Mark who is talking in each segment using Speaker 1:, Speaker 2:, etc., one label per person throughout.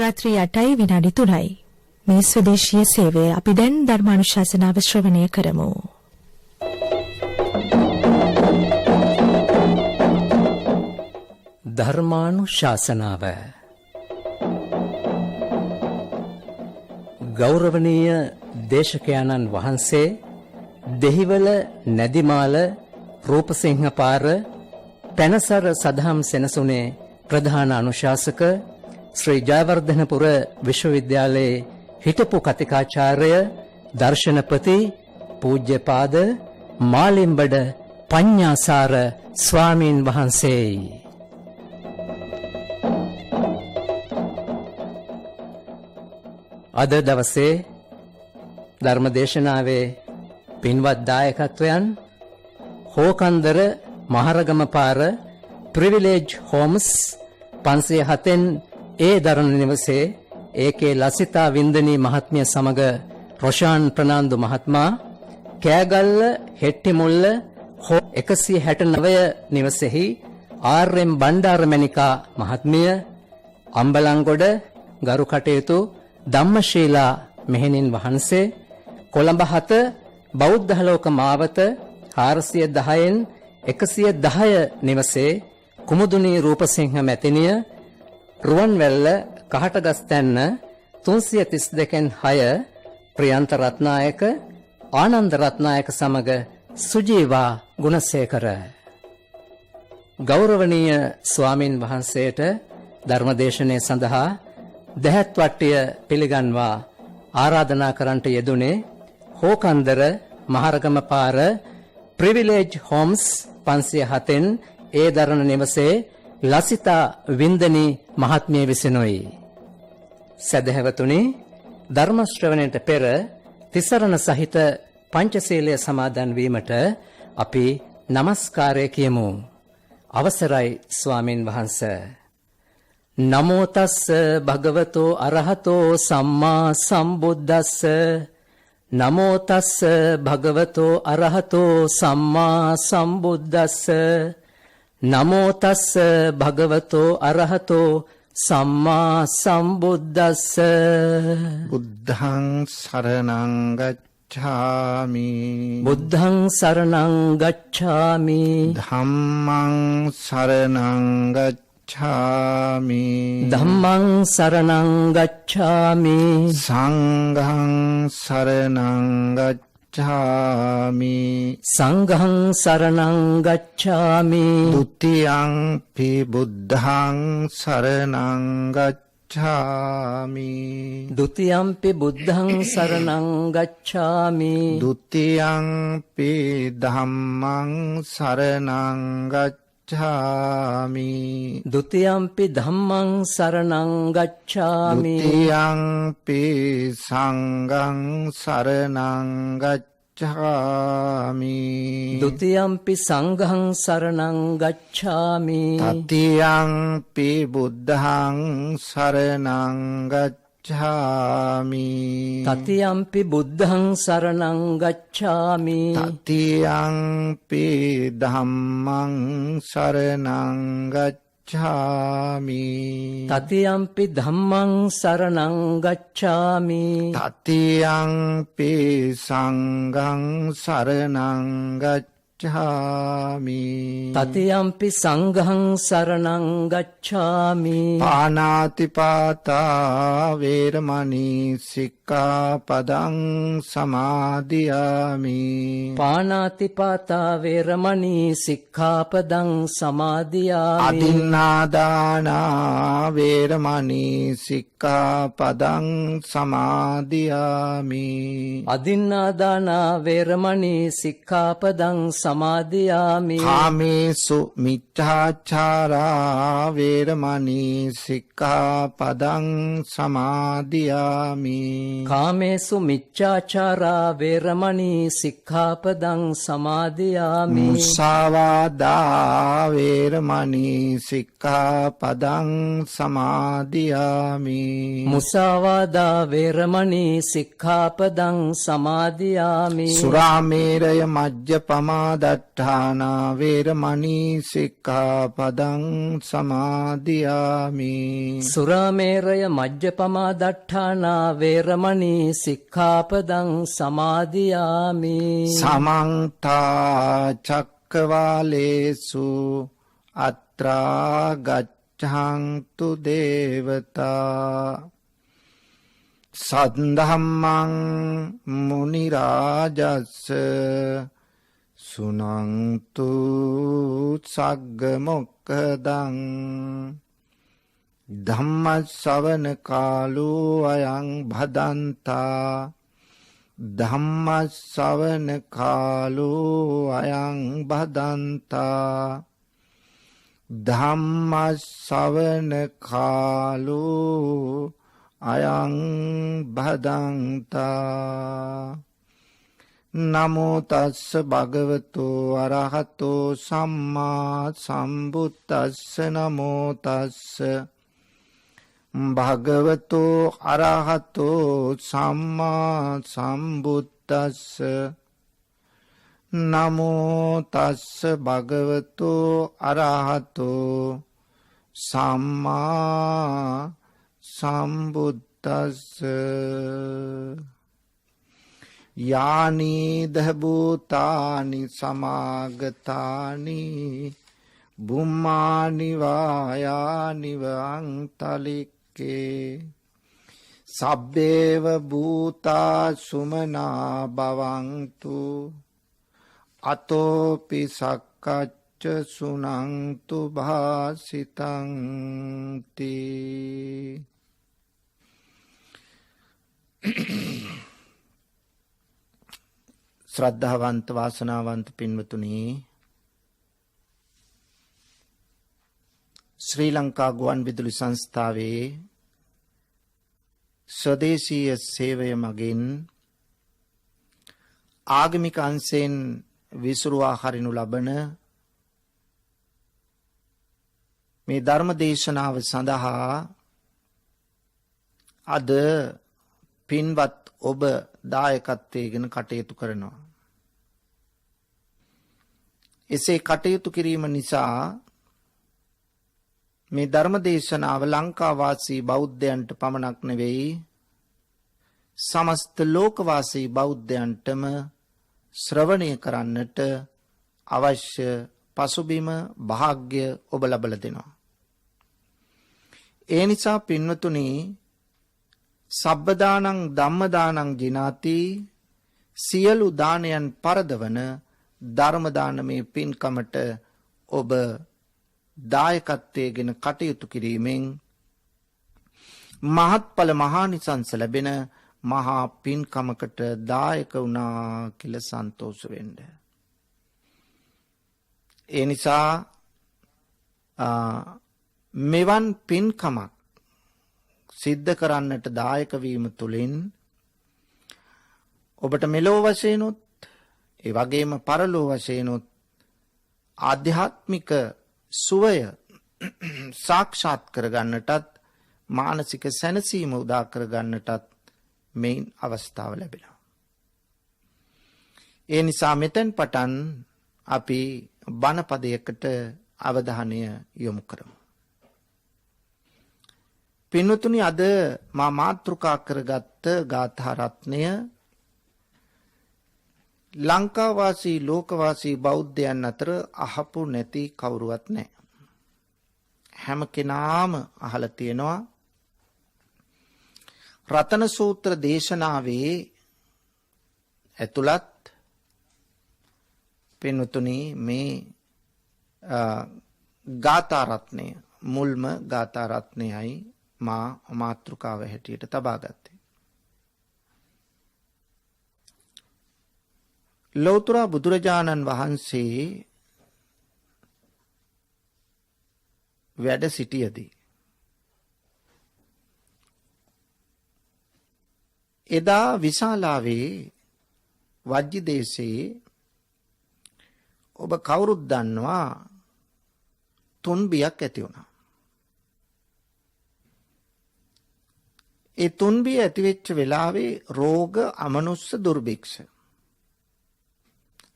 Speaker 1: රාත්‍රී 8යි විනාඩි 3යි. මේ ස්වදේශීය සේවය අපි දැන් ධර්මානුශාසනාව ශ්‍රවණය කරමු.
Speaker 2: ධර්මානුශාසනාව ගෞරවනීය දේශකයාණන් වහන්සේ දෙහිවල නැදිමාල රූපසිංහ පාර පැනසර සදහම් සෙනසුනේ ප්‍රධාන අනුශාසක ශ්‍රී ජයවර්ධනපුර විශ්වවිද්‍යාලයේ හිටපු කතිකාචාර්ය දර්ශනපති පූජ්‍යපාද මාලිම්බඩ පඤ්ඤාසාර ස්වාමීන් වහන්සේයි. අද දවසේ ධර්මදේශනාවේ පින්වත් දායකත්වයන් හෝකන්දර මහරගම පාර ප්‍රිවිලේජ් හෝම්ස් 507න් ඒ දරණ නිවසේ ඒකේ ලසිතා වින්දනී මහත්මිය සමග රොෂාන් ප්‍රනාන්දු මහත්මයා කෑගල්ල හෙට්ටිමුල්ල 169 නිවසේහි ආර්.එම්. බණ්ඩාරමණිකා මහත්මිය අම්බලන්ගොඩ ගරු කටයුතු ධම්මශීලා මෙහෙණින් වහන්සේ කොළඹ 7 බෞද්ධලෝක මාවත 410න් 110 නිවසේ කුමුදුනී රූපසිංහ මැතිණිය රුවන්වැල්ල කහටගස්තැන්න 332න් 6 ප්‍රියන්ත රත්නායක ආනන්ද රත්නායක සමග සුජීවා ගුණසේකර. ගෞරවනීය ස්වාමින් වහන්සේට ධර්මදේශනය සඳහා දැහැත් වට්ටිය පිළිගන්වා ආරාධනා කරන්නට යෙදුනේ හෝකන්දර මහරගම පාර ප්‍රිවිලේජ් හෝම්ස් 507න් ඒ දරණ නිවසේ ලසිතා වින්දනී මහත්මිය විසිනුයි. සදහැවතුනි, ධර්ම ශ්‍රවණයට පෙර තිසරණ සහිත පංචශීලය සමාදන් වීමට අපි নমස්කාරය කියමු. අවසරයි ස්වාමින් වහන්සේ. නමෝ තස්ස භගවතෝ අරහතෝ සම්මා සම්බුද්දස්ස. නමෝ තස්ස භගවතෝ අරහතෝ සම්මා සම්බුද්දස්ස. නමෝ තස්ස භගවතෝ අරහතෝ සම්මා සම්බුද්දස්ස.
Speaker 3: බුද්ධං සරණං ගච්ඡාමි.
Speaker 2: බුද්ධං සරණං ගච්ඡාමි.
Speaker 3: ධම්මං සරණං ගච්ඡාමි.
Speaker 2: ධම්මං සරණං ගච්ඡාමි.
Speaker 3: සංඝං සරණං ගච්ඡාමි.
Speaker 2: සංඝං සරණං ගච්ඡාමි. ဒ ුතියං පි බුද්ධං සරණං ගච්ඡාමි.
Speaker 3: ဒ ුතියං පි බුද්ධං සරණං ගච්ඡාමි. ဒ ුතියං පි ධම්මං සරණං ගච්ඡාමි.
Speaker 2: ဒ ුතියං පි ධම්මං සරණං ගච්ඡාමි.
Speaker 3: ဒ ුතියං පි සංඝං සරණං ගච්ඡාමි.
Speaker 2: ဒ ුතියං පි සංඝං සරණං ගච්ඡාමි.
Speaker 3: තතියං පි බුද්ධං සරණං ගච්ඡාමි.
Speaker 2: තතියං පි බුද්ධං සරණං ගච්ඡාමි.
Speaker 3: තතියං පි ධම්මං සරණං ගච්ඡාමි.
Speaker 2: තතියං පි ධම්මං සරණං ගච්ඡාමි.
Speaker 3: තතියං පි සංඝං සරණං ගච්ඡාමි.
Speaker 2: තතියං පි සංඝං සරණං ගච්ඡාමි.
Speaker 3: පාණාති පාතා වේරමණී සික්ඛාපදං සමාදියාමි.
Speaker 2: පාණාති පාතා වේරමණී සික්ඛාපදං සමාදියාමි.
Speaker 3: අදින්නාදානා වේරමණී සික්ඛාපදං සමාදියාමි.
Speaker 2: අදින්නාදානා වේරමණී සික්ඛාපදං සමාදියාමි.
Speaker 3: කාමේසු මිච්ඡාචාරා වේරමණී සික්ඛාපදං සමාදියාමි.
Speaker 2: කාමේසු මිච්ඡාචාරා වේරමණී සික්ඛාපදං සමාදියාමි.
Speaker 3: මුසාවාදා වේරමණී සික්ඛාපදං සමාදියාමි.
Speaker 2: මුසාවාදා වේරමණී සික්ඛාපදං සමාදියාමි.
Speaker 3: සුරාමේරය මජ්ජපමා පමාදට්ඨානා වේරමණී සික්ඛාපදං සමාදියාමි.
Speaker 2: සුරාමේරය මජ්ජපමා දට්ඨානා වේරමණී සික්ඛාපදං සමාදියාමි.
Speaker 3: සමන්ත චක්කවාලේසු අත්‍රා ගච්ඡන්තු දේවතා සද්ධම්මං මුනි රාජස්ස සුනන්තු සග්ග මොක්ඛදං ධම්ම ශ්‍රවණ කාලෝ අයං භදන්තා ධම්ම ශ්‍රවණ කාලෝ අයං භදන්තා ධම්ම ශ්‍රවණ කාලෝ අයං භදන්තා. නමෝ තස්ස භගවතු අරහතෝ සම්මා සම්බුද්දස්ස. නමෝ තස්ස භගවතු අරහතෝ සම්මා සම්බුද්දස්ස. නමෝ තස්ස භගවතු අරහතෝ සම්මා සම්බුද්දස්ස. යානි දහභූතානි සමාගතානි බුම්මානි වායානි වංතලික්කේ සබ්බේව භූතා සුමනා භවන්තු අතෝපි සක්කච්ච සුනන්තු භාසිතං තී. ශ්‍රද්ධාවන්ත වාසනාවන්ත පින්වතුනි, ශ්‍රී ලංකා ගුවන් විදුලි සංස්ථාවේ ස්වදේශීය සේවය මගින් ආගමික අංශයෙන් විසුරුවා හරිනු ලබන මේ ධර්ම දේශනාව සඳහා අද පින්වත් ඔබ දායකත්වයෙන් කටයුතු කරනවා. එසේ කටයුතු කිරීම නිසා මේ ධර්ම දේශනාව ලංකාවාසී බෞද්ධයන්ට පමණක් නෙවෙයි, සමස්ත ලෝකවාසී බෞද්ධයන්ටම ශ්‍රවණය කරන්නට අවශ්‍ය පසුබිම භාග්‍ය ඔබ ලබලා දෙනවා. ඒ නිසා පින්වතුනි, සබ්බදානං ධම්මදානං ජිනාති, සියලු දානයන් පරදවන ධර්ම දානමේ පින්කමට ඔබ දායකත්වයෙන් කටයුතු කිරීමෙන් මහත්ඵල මහානිසංස ලැබෙන මහා පින්කමකට දායක වුණා කියලා සන්තෝෂ වෙන්න. ඒ නිසා මෙවන් පින්කමක් සිද්ධ කරන්නට දායක වීම තුළින් ඔබට මෙලෝ වශයෙන්ුත් ඒ වගේම පරලෝ වශයෙන්ුත් ආධ්‍යාත්මික සුවය සාක්ෂාත් කරගන්නටත් මානසික සැනසීම උදා කරගන්නටත් මේන් අවස්ථාව ලැබෙනවා. ඒ නිසා මෙතෙන් පටන් අපි බණපදයකට අවධානය යොමු කරමු. පින්වතුනි, අද මා මාතෘකා කරගත්ත ගාථා රත්නය ලංකාවාසී ලෝකවාසී බෞද්ධයන් අතර අහපු නැති කවුරුවත් නැහැ. හැම කෙනාම අහලා තියෙනවා. රතන සූත්‍ර දේශනාවේ ඇතුළත් පින්වතුනි මේ ගාථා රත්නය මුල්ම ගාථා රත්නයයි මා මාතෘකාව හැටියට තබා ගත්තේ. ලෞතර බුදුරජාණන් වහන්සේ වැඩ සිටියදී එදා විශාලාවේ වජ්ජි දේශයේ ඔබ කවුරුත් දන්නවා තුන්බියක් ඇති වුණා. ඒ තුන්බිය ඇතිවෙච්ච වෙලාවේ රෝග අමනුස්ස දුර්භික්ෂ,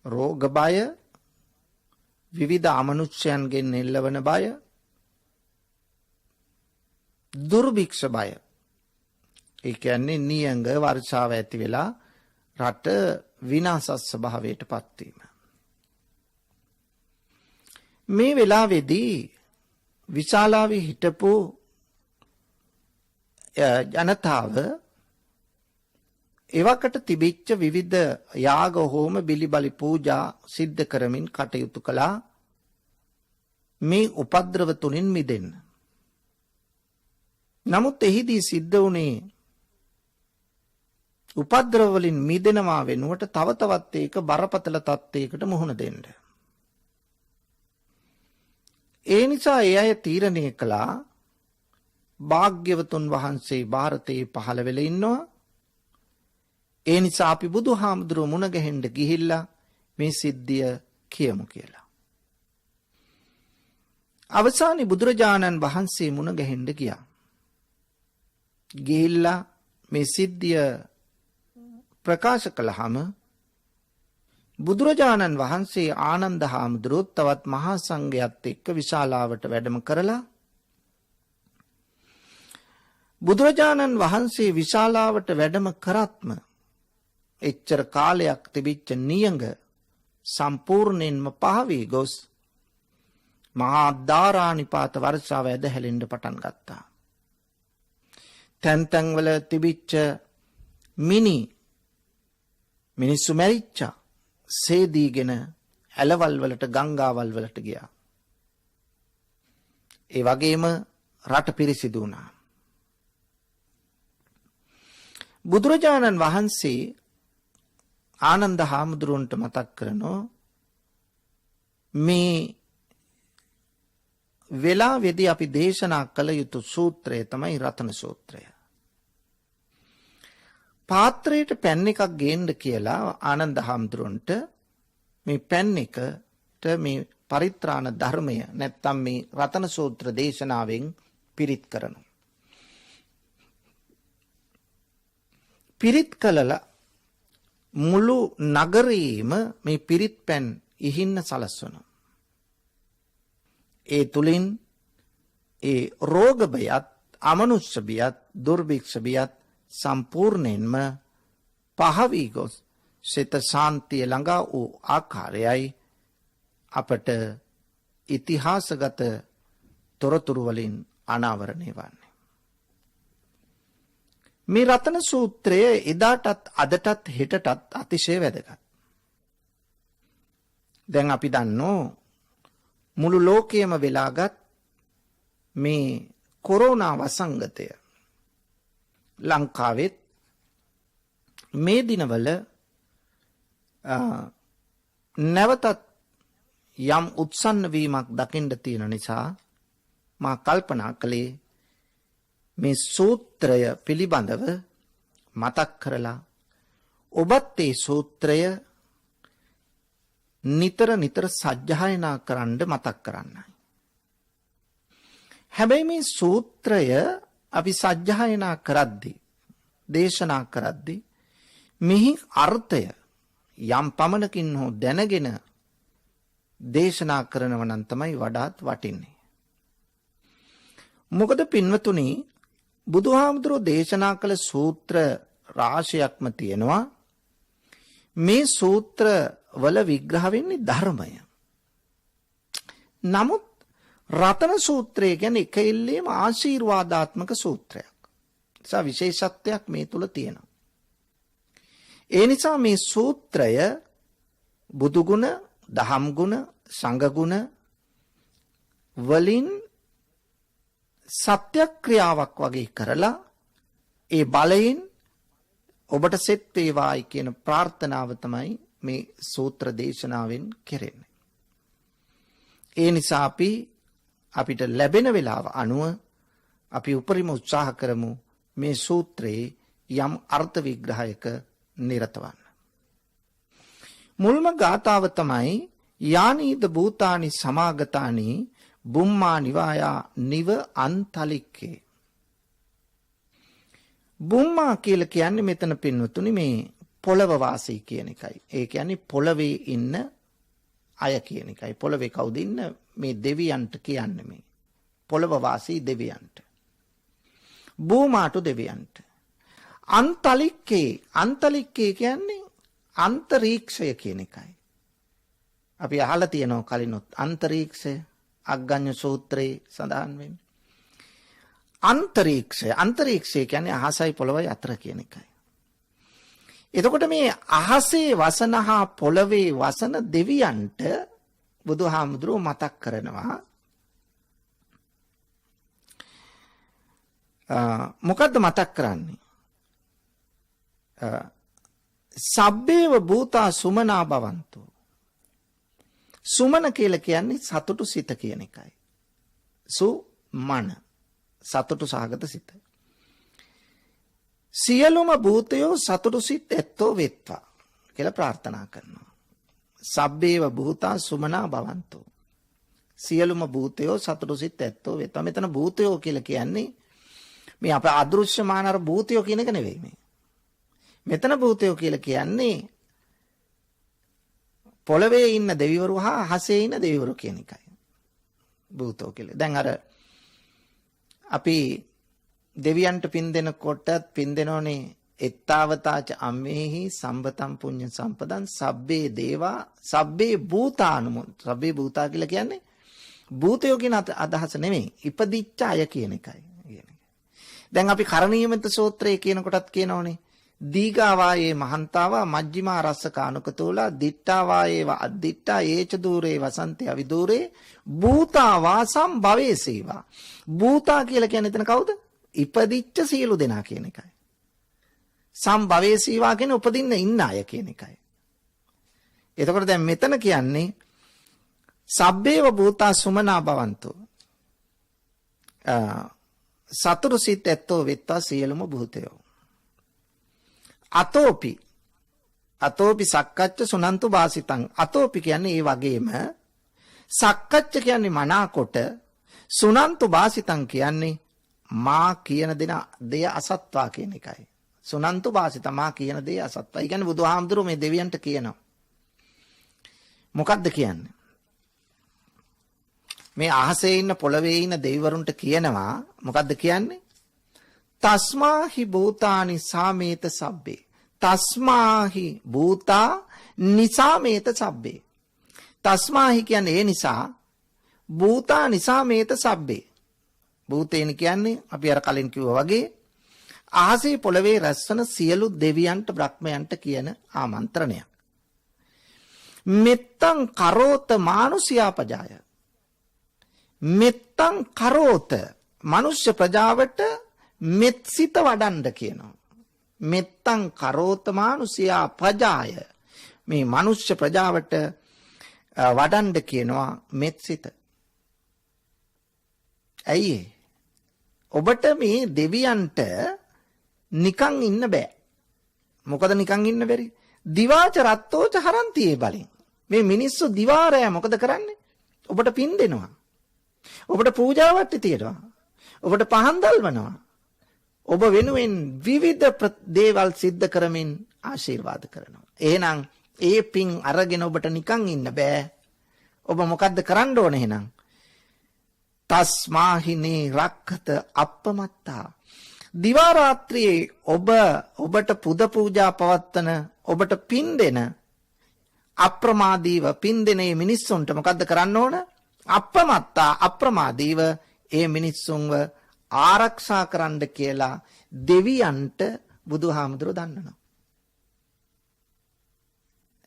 Speaker 3: රෝග බය, විවිධ අමනුෂ්‍යයන්ගෙන් එල්ලවන බය, දුර්භික්ෂ බය. ඒ කියන්නේ නියඟ වර්ෂාව ඇති වෙලා රට විනාශ ස්වභාවයට පත්වීම. මේ වෙලාවේදී විශාලාවේ හිටපු ජනතාව එවකට තිබිච්ච විවිධ යාග හෝම බිලිබලි පූජා සිද්ධ කරමින් කටයුතු කළා මේ උපද්‍රව තුලින් මිදෙන්න. නමුත් එහිදී සිද්ධ වුණේ උපද්‍රව වලින් මිදෙනවා වෙනුවට තව තවත් ඒක බරපතල තත්ත්වයකට මුහුණ දෙන්න. ඒ නිසා ඒ අය තීරණය කළා භාග්‍යවතුන් වහන්සේ ಭಾರತයේ පහළ වෙලා ඉන්නවා. ඒ නිසා අපි බුදුහාමුදුරුවෝ මුණ ගැහෙන්න ගිහිල්ලා මේ සිද්ධිය කියමු කියලා. අවසානයේ බුදුරජාණන් වහන්සේ මුණ ගැහෙන්න ගියා. ගිහිල්ලා මේ සිද්ධිය ප්‍රකාශ කළාම බුදුරජාණන් වහන්සේ ආනන්ද හාමුදුරුවෝ තවත් මහා සංඝයාත් එක්ක විශාලාවට වැඩම කරලා බුදුරජාණන් වහන්සේ විශාලාවට වැඩම කරත්ම එච්චර කාලයක් තිබිච්ච නියඟ සම්පූර්ණයෙන්ම පහවී ගොස් මහා ධාරානිපාත වර්ෂාව ඇදහැලෙන්න පටන් ගත්තා. තැන් තැන්වල තිබිච්ච මිනිස්සු මැරිච්චා. සේදීගෙන ඇලවල් වලට ගංගාවල් වලට ගියා. ඒ වගේම රට පිරිසිදු වුණා. බුදුරජාණන් වහන්සේ ආනන්ද හාමුදුරුවන්ට මතක් කරනෝ මේ වෙලාවේදී අපි දේශනා කළ යුතු සූත්‍රය තමයි රතන සූත්‍රය. පාත්‍රයට පැන් එකක් ගේන්න කියලා ආනන්ද හාමුදුරුවන්ට මේ පැන් එකට මේ පරිත්‍රාණ ධර්මය නැත්තම් මේ රතන සූත්‍ර දේශනාවෙන් පිරිත් කරනවා. පිරිත් කළලා මුළු නගරයේම මේ පිරිත් පැන් ඉහින්න සලස්වනවා. ඒ තුලින් ඒ රෝග බයත් අමනුෂ්‍ය බියත් දුර්භික්ෂ බියත් සම්පූර්ණයෙන්ම පහවී ගොස් සිත ශාන්තිය ළඟා වූ ආකාරයයි අපට ඉතිහාසගත තොරතුරු වලින් අනාවරණය වන්නේ. මේ රතන සූත්‍රය එදාටත් අදටත් හෙටටත් අතිශය වැදගත්. දැන් අපි දන්නෝ මුළු ලෝකයේම වෙලාගත් මේ කොරෝනා වසංගතය ලංකාවෙත් මේ දිනවල නැවතත් යම් උත්සන්න වීමක් දකින්න තියෙන නිසා මා කල්පනා කළේ මේ සූත්‍රය පිළිබඳව මතක් කරලා ඔබත් ඒ සූත්‍රය නිතර නිතර සජ්ජායනා කරන්න මතක් කරන්නයි. හැබැයි මේ සූත්‍රය අපි සජ්ජායනා කරද්දී දේශනා කරද්දී මෙහි අර්ථය යම් පමණකින් හෝ දැනගෙන දේශනා කරනව නම් තමයි වඩාත් වටින්නේ. මොකද පින්වතුනි බුදුහාමුදුරෝ දේශනා කළ සූත්‍ර රාශියක්ම තියෙනවා. මේ සූත්‍ර වල විග්‍රහ වෙන්නේ ධර්මය. නමුත් රතන සූත්‍රය කියන්නේ එක එල්ලේම ආශිර්වාදාත්මක සූත්‍රයක්. නිසා විශේෂත්වයක් මේ තුල තියෙනවා. ඒ නිසා මේ සූත්‍රය බුදු ගුණ, දහම් ගුණ, සංඝ ගුණ වලින් සත්‍යක්‍රියාවක් වගේ කරලා ඒ බලයෙන් ඔබට සෙත් වේවායි කියන ප්‍රාර්ථනාව තමයි මේ සූත්‍ර දේශනාවෙන් කෙරෙන්නේ. ඒ නිසා අපිට ලැබෙන වෙලාව අනුව අපි උපරිම උත්සාහ කරමු මේ සූත්‍රයේ යම් අර්ථ විග්‍රහයක නිරත වන්න. මුල්ම ගාථාව තමයි යානීද භූතානි සමාගතානි බුම්මා නිවායා නිව අන්තලික්කේ. බුම්මා කියලා කියන්නේ මෙතන පින්වතුනි මේ පොළව වාසී කියන එකයි. ඒ කියන්නේ පොළවේ ඉන්න අය කියන එකයි. පොළවේ කවුද ඉන්න මේ දෙවියන්ට කියන්නේ මේ. පොළව වාසී දෙවියන්ට. භූමාටු දෙවියන්ට. අන්තලික්කේ කියන්නේ අන්තරීක්ෂය කියන එකයි. අපි අහලා තියෙනවා කලිනුත් අන්තරීක්ෂය අග්ගඤ්ඤ සූත්‍රයේ සඳහන් වෙන්නේ. අන්තරීක්ෂය කියන්නේ අහසයි පොළොවයි අතර කියන එකයි. එතකොට මේ අහසේ වසන හා පොළවේ වසන දෙවියන්ට බුදුහාමුදුරුවෝ මතක් කරනවා මොකද්ද මතක් කරන්නේ? සබ්බේව භූතා සුමනා භවන්තු. සුමන කියලා කියන්නේ සතුටු සිත කියන එකයි. සුමන සතුටු සහගත සිත. සියලුම භූතයෝ සතුටු සිත් ඇත්තෝ වෙත්වා කියලා ප්‍රාර්ථනා කරනවා. සබ්බේව භූතා සුමනා භවන්තු. සියලුම භූතයෝ සතුටු සිත් ඇත්තෝ වෙත්වා. මෙතන භූතයෝ කියලා කියන්නේ මේ අප අදෘශ්‍යමාන අර භූතයෝ කියන එක නෙවෙයි මේ. මෙතන භූතයෝ කියලා කියන්නේ පොළවේ ඉන්න දෙවිවරු හා අහසේ ඉන්න දෙවිවරු කියන එකයි. භූතෝ කියලා. දැන් අර අපි දෙවියන්ට පින් දෙනකොට පින් දෙනෝනේ එත්තාවතාච අම්මේහි සම්බතම් පුඤ්ඤ සම්පදං සබ්බේ දේවා සබ්බේ භූතානුමෝ. සබ්බේ භූතා කියලා කියන්නේ භූතයෝ කියන අදහස නෙමෙයි. ඉපදිච්ච අය කියන එකයි. දැන් අපි කරණීයමෙත සූත්‍රයේ කියන කොටත් කියනෝනේ දීගාවායේ මහන්තාවා මජ්ක්‍ධිමා රස්සකානුකතෝලා දිට්ඨාවායේව අද්දිට්ඨා ඒච දූරේ වසන්තේ අවිදූරේ භූතා වාසම් භවේසේවා. භූතා කියලා කියන්නේ එතන කවුද? ඉපදිච්ච සියලු දෙනා කියන එකයි. සම්භවේසීවා කියන්නේ උපදින්න ඉන්න අය කියන එකයි. එතකොට දැන් මෙතන කියන්නේ සබ්බේව භූතා සුමනා භවන්තෝ. සතුරු සිත් ඇත්තෝ වෙත්තා සියලුම භූතයෝ. අතෝපි සක්කච්ච සුනන්තු වාසිතං. අතෝපි කියන්නේ ඒ වගේම සක්කච්ච කියන්නේ මනාකොට සුනන්තු වාසිතං කියන්නේ මා කියන දෙය අසත්වා කියන එකයි. සුනන්තු වාසිත මා කියන දේ අසත්වා. ඒ කියන්නේ බුදුහාමුදුරුවෝ මේ දෙවියන්ට කියනවා. මොකද්ද කියන්නේ? මේ අහසේ ඉන්න පොළවේ ඉන්න දෙවිවරුන්ට කියනවා මොකද්ද කියන්නේ? තස්මාහි භූතානි සාමේත සබ්බේ. තස්මාහි භූතා නිසාමේත සබ්බේ. තස්මාහි කියන්නේ ඒ නිසා භූතා නිසාමේත සබ්බේ. භූතේන කියන්නේ අපි අර කලින් කිව්වා වගේ අහසේ පොළවේ රැස්වන සියලු දෙවියන්ට බ්‍රහ්මයන්ට කියන ආමන්ත්‍රණයක්. මෙත්තං කරෝත මානුෂයා පජාය. මෙත්තං කරෝත මනුෂ්‍ය ප්‍රජාවට මෙත් සිත වඩන්න කියනවා. මෙත්තං කරෝත මානුෂයා පජාය. මේ මනුෂ්‍ය ප්‍රජාවට වඩන්න කියනවා මෙත් සිත. ඇයි ඔබට මේ දෙවියන්ට නිකන් ඉන්න බෑ. මොකද නිකන් ඉන්න බැරි? දිවාච රත්තෝච හරන්තියේ බලෙන්. මේ මිනිස්සු දිවාරය මොකද කරන්නේ? ඔබට පින් දෙනවා. ඔබට පූජාවක් තියෙනවා. ඔබට පහන් දල්වනවා. ඔබ වෙනුවෙන් විවිධ දේවල් සිද්ධ කරමින් ආශිර්වාද කරනවා. එහෙනම් ඒ පින් අරගෙන ඔබට නිකන් ඉන්න බෑ. ඔබ මොකද්ද කරන්න ඕනේ එහෙනම්? තස්මාහිනේ රක්ඛත අප්පමත්තා. දිවා රාත්‍රියේ ඔබට පුද පූජා පවත්වන ඔබට පින් දෙන අප්‍රමාදීව පින් දෙන මේ මිනිස්සුන්ට මොකද්ද කරන්න ඕන? අප්පමත්තා අප්‍රමාදීව ඒ මිනිස්සුන්ව ආරක්ෂා කරන්න කියලා දෙවියන්ට බුදුහාමුදුරුවෝ දන්නනවා.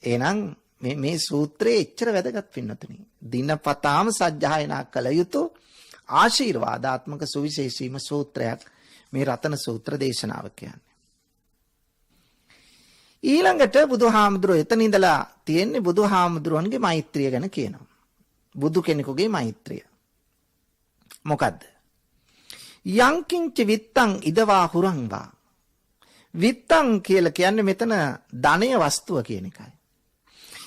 Speaker 3: එහෙනම් මේ සූත්‍රයේ එච්චර වැදගත් පින්නතුනි. දිනපතාම සජ්ජායනා කළ යුතු ආශිර්වාදාත්මක සුවිශේෂීම සූත්‍රයක් මේ රතන සූත්‍ර දේශනාව කියන්නේ. ඊළඟට බුදුහාමුදුරුවෝ එතන ඉඳලා තියෙන්නේ බුදුහාමුදුරුවන්ගේ මෛත්‍රිය ගැන කියනවා. බුදු කෙනෙකුගේ මෛත්‍රිය. මොකද්ද? යංකින්ච විත්තං ඉදවා හුරංවා. විත්තං කියලා කියන්නේ මෙතන ධනය වස්තුව කියන එකයි.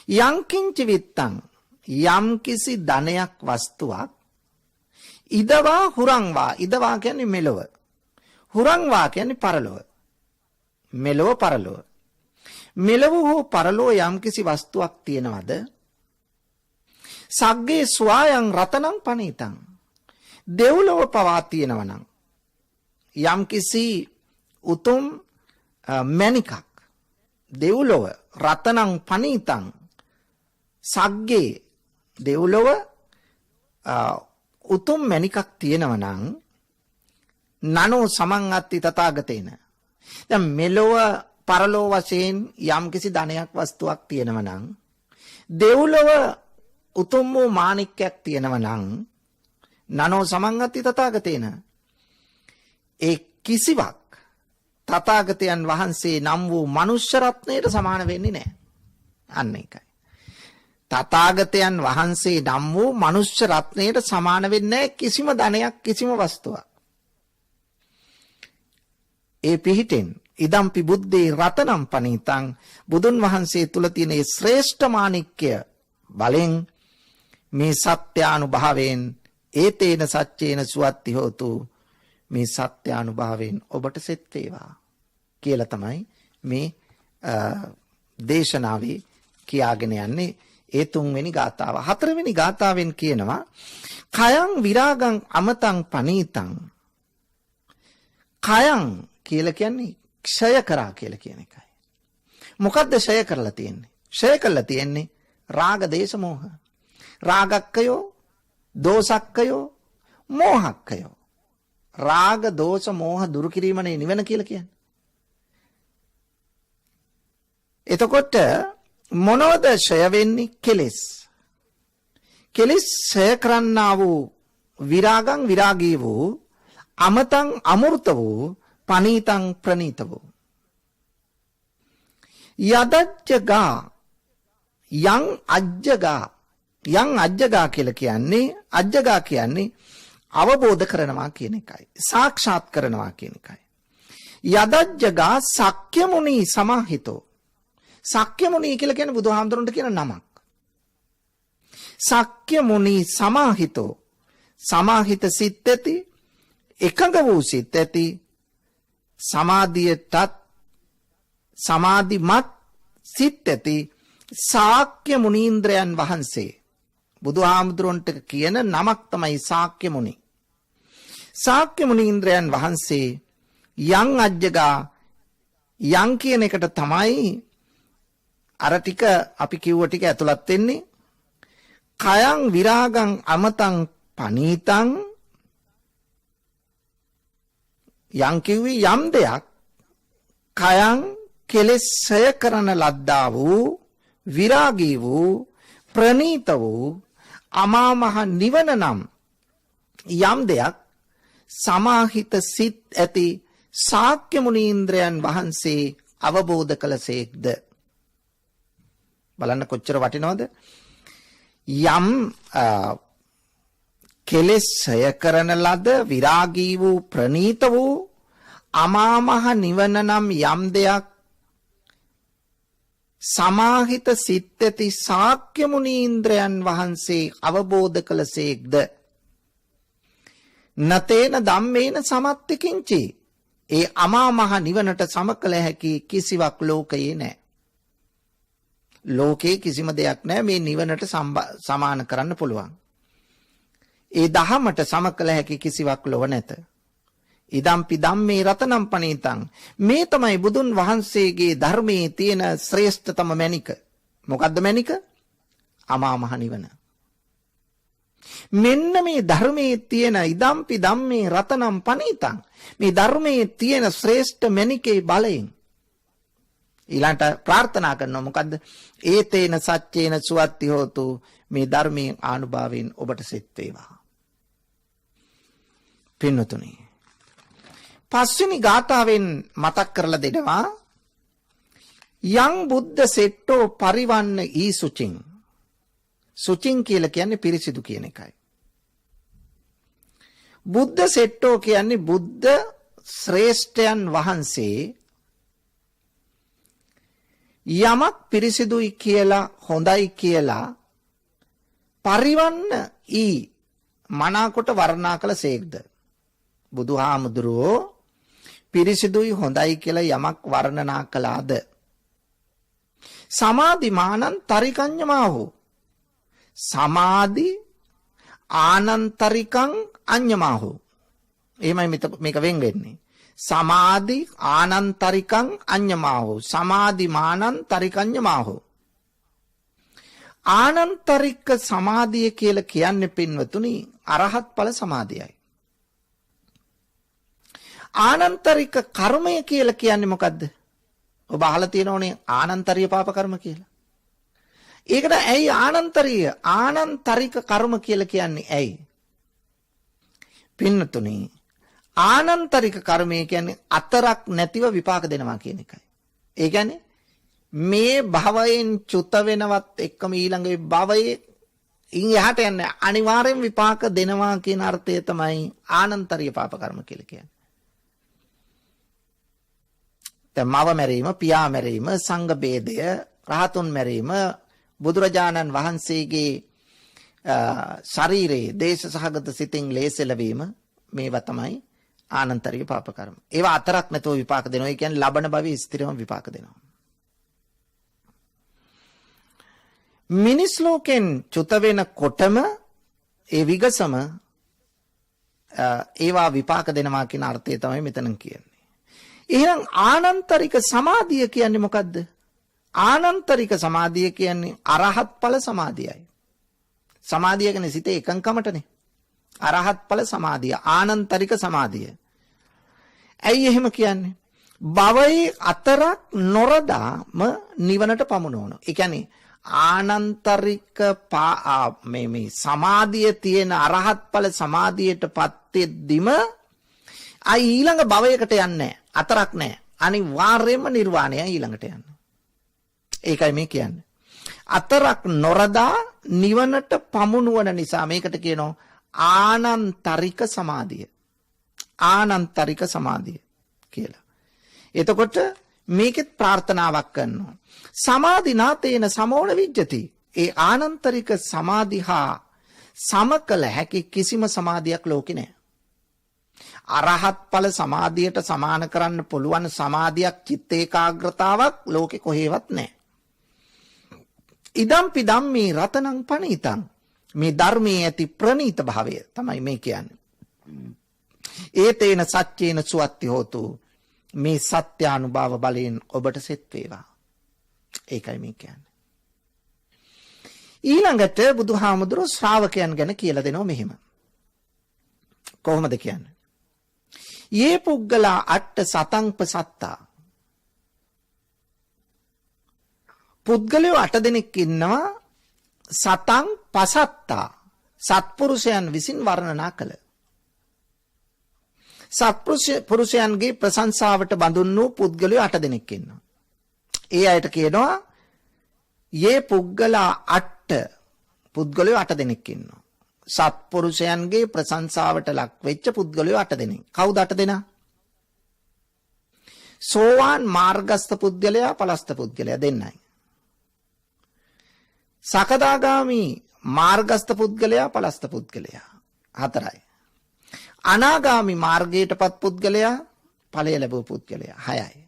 Speaker 3: යංකින්ච විත්තං යම් කිසි ධනයක් වස්තුවක් ඉදවා හුරංවා. ඉදවා කියන්නේ මෙලොව. හුරංවා කියන්නේ පරලොව. මෙලොව පරලොව. මෙලොව හෝ පරලොව යම් කිසි වස්තුවක් තියෙනවද? සග්ගේ ස්වායං රතනං පනීතං. දෙව්ලොව පවා තියෙනවා නම් යම්කිසි උතුම් මණිකක් දෙව්ලොව රතනං පනීතං සග්ගේ දෙව්ලොව උතුම් මණිකක් තියෙනවා නම් නනෝ සමං අත්ති තථාගතේන. දැන් මෙලොව පරලොව වශයෙන් යම්කිසි ධනයක් වස්තුවක් තියෙනවා නම් දෙව්ලොව උතුම් වූ මාණික්කයක් තියෙනවා නම් නනෝ සමං අත්ති තථාගතේන. ඒ කිසිවක් තථාගතයන් වහන්සේ නම් වූ මනුෂ්‍ය රත්නයට සමාන වෙන්නේ නැහැ. අන්න ඒකයි. තථාගතයන් වහන්සේ නම් වූ මනුෂ්‍ය රත්නයට සමාන වෙන්නේ කිසිම ධනයක් කිසිම වස්තුවක්. ඒ පිහිටෙන් ඉදම්පි බුද්දේ රතනම් පනීතං බුදුන් වහන්සේ තුල තියෙන ඒ ශ්‍රේෂ්ඨ මාණික්‍ය බලෙන් මේ සත්‍යානුභාවයෙන් ඒතේන සච්චේන සුවත්ති හෝතු මේ සත්‍යානුභාවයෙන් ඔබට සෙත් වේවා කියලා තමයි මේ දේශනාවේ කියාගෙන යන්නේ. ඒ තුන්වෙනි ගාථාව. හතරවෙනි ගාථාවෙන් කියනවා කයං විරාගං අමතං පනීතං. කයං කියලා කියන්නේ ක්ෂය කරා කියලා කියන එකයි. මොකද්ද ක්ෂය කරලා තියෙන්නේ? ක්ෂය කරලා තියෙන්නේ රාග දේශ මොහ. රාගක්කයෝ, දෝසක්කයෝ, මෝහක්කයෝ. රාග දෝෂ මෝහ දුරු කිරීමනේ නිවන කියලා කියන්නේ. එතකොට මොනවද ක්ෂය වෙන්නේ? කෙලෙස්. කෙලෙස් ක්ෂය කරන්නා වූ විරාගං විරාගී වූ අමතං අමෘත වූ පනීතං ප්‍රනීත වූ යදජ්ජගා යං අජ්ජගා යං අජ්ජගා කියලා කියන්නේ අජ්ජගා කියන්නේ අවබෝධ කරනවා කියන එකයි. සාක්ෂාත් කරනවා කියන එකයි. යදජ්ජගා සක්්‍ය මුනි සමාහිතෝ. සක්්‍ය මුනි කියලා කියන්නේ බුදුහාමුදුරන්ට කියන නමක්. සක්්‍ය මුනි සමාහිතෝ. සමාහිත සිත් ඇති, එකඟ වූ සිත් ඇති, සමාධියටත් සමාධිමත් සිත් ඇති ශාක්‍ය මුනීන්ද්‍රයන් වහන්සේ. බුදුහාමුදුරන්ට කියන නමක් තමයි ශාක්‍ය මුනි. ශාක්‍ය මුනීන්ද්‍රයන් වහන්සේ යං අජ්ජගා යං කියන එකට තමයි අර ටික අපි කිව්ව ටික ඇතුළත් වෙන්නේ. කයං විරාගං අමතං පනීතං යං කිව්වේ යම් දෙයක් කයං කෙලෙස් ඡය කරන ලද්දා වූ විරාගී වූ ප්‍රනීත වූ අමා මහ නිවන නම් යම් දෙයක් සමාහිත සිත් ඇති ශාක්‍ය මුනීන්ද්‍රයන් වහන්සේ අවබෝධ කළසේක්ද. බලන්න කොච්චර වටිනවද? යම් කෙලෙස් ඡය කරන ලද විරාගී වූ ප්‍රනීත වූ අමා මහ නිවන නම් යම් දෙයක් සමාහිත සිත් ඇති ශාක්‍ය මුනීන්ද්‍රයන් වහන්සේ අවබෝධ කළසේක්ද. නතේන ධම්මේන සමත්ති කිංචි. ඒ අමා මහ නිවනට සම කළ හැකි කිසිවක් ලෝකයේ නැහැ. ලෝකේ කිසිම දෙයක් නැහැ මේ නිවනට සමාන කරන්න පුළුවන්. ඒ දහමට සම කළ හැකි කිසිවක් ලොව නැත. ඉදම්පි ධම්මේ රතනම් පනීතං. මේ තමයි බුදුන් වහන්සේගේ ධර්මයේ තියෙන ශ්‍රේෂ්ඨතම මණික. මොකද්ද මණික? අමා මහ නිවන. මෙන්න මේ ධර්මයේ තියෙන ඉදම්පි ධම්මේ රතනම් පනීතං. මේ ධර්මයේ තියෙන ශ්‍රේෂ්ඨ මණිකේ බලයෙන් ඊළඟට ප්‍රාර්ථනා කරනවා මොකද්ද? ඒතේන සච්චේන සුවත්ති හෝතු. මේ ධර්මයේ ආනුභාවයෙන් ඔබට සෙත් වේවා. පින්නතුනි, පස්වෙනි ගාථාවෙන් මතක් කරලා දෙනවා යං බුද්ධ සෙට්ටෝ පරිවන්න ඊ සුචින්. සුචින් කියලා කියන්නේ පිරිසිදු කියන එකයි. බුද්ධ සෙට්ටෝ කියන්නේ බුද්ධ ශ්‍රේෂ්ඨයන් වහන්සේ යමක් පිරිසිදුයි කියලා හොඳයි කියලා පරිවන්න ඊ මනාකොට වර්ණනා කළ සේක්ද. බුදුහාමුදුරුවෝ පිරිසිදුයි හොඳයි කියලා යමක් වර්ණනා කළාද. සමාධිමානං තරිකඤ්ඤමාහු. සමාධි ආනන්තරිකං අඤ්ඤමාහෝ. එහෙමයි මේක වෙන් වෙන්නේ. සමාධි ආනන්තරිකං අඤ්ඤමාහෝ. සමාධි මානන්තරිකඤ්ඤමාහෝ. ආනන්තරික සමාධිය කියලා කියන්නේ පින්වතුනි අරහත් ඵල සමාධියයි. ආනන්තරික කර්මය කියලා කියන්නේ මොකද්ද? ඔබ අහලා තියෙනෝනේ ආනන්තරීය පාප කර්ම කියලා. ඒකට ඇයි ආනන්තරික කර්ම කියලා කියන්නේ ඇයි? පින්නතුනි ආනන්තරික කර්මය කියන්නේ අතරක් නැතිව විපාක දෙනවා කියන එකයි. ඒ කියන්නේ මේ භවයෙන් චුත වෙනවත් එක්කම ඊළඟ භවයේ ඉන් එහාට යන්නේ අනිවාර්යෙන් විපාක දෙනවා කියන අර්ථය තමයි ආනන්තරීය පාප කර්ම කියලා කියන්නේ. දැන් මව මැරීම, පියා මැරීම, සංඝ බේදය, රහතුන් මැරීම, බුදුරජාණන් වහන්සේගේ ශරීරයේ දේශ සහගත සිතින් ලේසෙලවීම මේවා තමයි ආනන්තරික පාප කර්ම. ඒවා අතරක් නැතුව විපාක දෙනවා. ඒ කියන්නේ ලබන භවයේ ස්ථිරවම විපාක දෙනවා. මිනිස් ලෝකෙන් චුත වෙනකොටම ඒ විගසම ඒවා විපාක දෙනවා කියන අර්ථය තමයි මෙතන කියන්නේ. එහෙනම් ආනන්තරික සමාධිය කියන්නේ මොකද්ද? ආනන්තරික සමාධිය කියන්නේ අරහත් ඵල සමාධියයි. සමාධිය කියන්නේ සිතේ එකඟකමටනේ. අරහත් ඵල සමාධිය ආනන්තරික සමාධිය. ඇයි එහෙම කියන්නේ? භවයේ අතරක් නොරදාම නිවනට පමුණවන. ඒ කියන්නේ ආනන්තරික මේ සමාධිය තියෙන අරහත් ඵල සමාධියටපත් වෙද්දිම ඊළඟ භවයකට යන්නේ අතරක් නැහැ. අනිවාර්යයෙන්ම නිර්වාණය ඊළඟට යන්නේ. ඒකයි මේ කියන්නේ. අතරක් නොරදා නිවනට පමුණුවන නිසා මේකට කියනවා ආනන්තරික සමාධිය. ආනන්තරික සමාධිය කියලා. එතකොට මේකෙත් ප්‍රාර්ථනාවක් කරනවා. සමාධිනාතේන සමෝණ විජ්ජති. ඒ ආනන්තරික සමාධි හා සමකල හැකි කිසිම සමාධියක් ලෝකේ නැහැ. අරහත් ඵල සමාධියට සමාන කරන්න පුළුවන් සමාධියක් චිත්ත ඒකාග්‍රතාවක් ලෝකේ කොහෙවත් නැහැ. ඉදම්පි ධම්මේ රතනං පණීතං. මේ ධර්මයේ ඇති ප්‍රණීත භාවය තමයි මේ කියන්නේ. ඒතේන සච්චේන සුවත්ති හෝතු. මේ සත්‍යානුභව බලයෙන් ඔබට සෙත් වේවා. ඒකයි මේ කියන්නේ. ඊළඟට බුදුහාමුදුරුවෝ ශ්‍රාවකයන් ගැන කියලා දෙනවා මෙහෙම. කොහොමද කියන්නේ? යේ පුග්ගලා අට්ඨ සතංප සත්තා. පුද්ගලයෝ 8 දෙනෙක් ඉන්නවා සතං පසත්තා. සත්පුරුෂයන් විසින් වර්ණනා කළ. සත්පුරුෂයන්ගේ ප්‍රශංසාවට බඳුන් වූ පුද්ගලයෝ 8 දෙනෙක් ඉන්නවා. ඒ අයට කියනවා යේ පුග්ගලා අට්ඨ. පුද්ගලයෝ 8 දෙනෙක් ඉන්නවා. සත්පුරුෂයන්ගේ ප්‍රශංසාවට ලක් වෙච්ච පුද්ගලයෝ 8 දෙනෙක්. කවුද 8 දෙනා? සෝවාන් මාර්ගස්ත පුද්ගලයා, පලස්ත පුද්ගලයා දෙන්නයි. සකදාගාමි මාර්ගස්ත පුද්ගලයා, පලස්ත පුද්ගලයා 4යි. අනාගාමි මාර්ගයටපත් පුද්ගලයා, ඵලය ලැබූ පුද්ගලයා 6යි.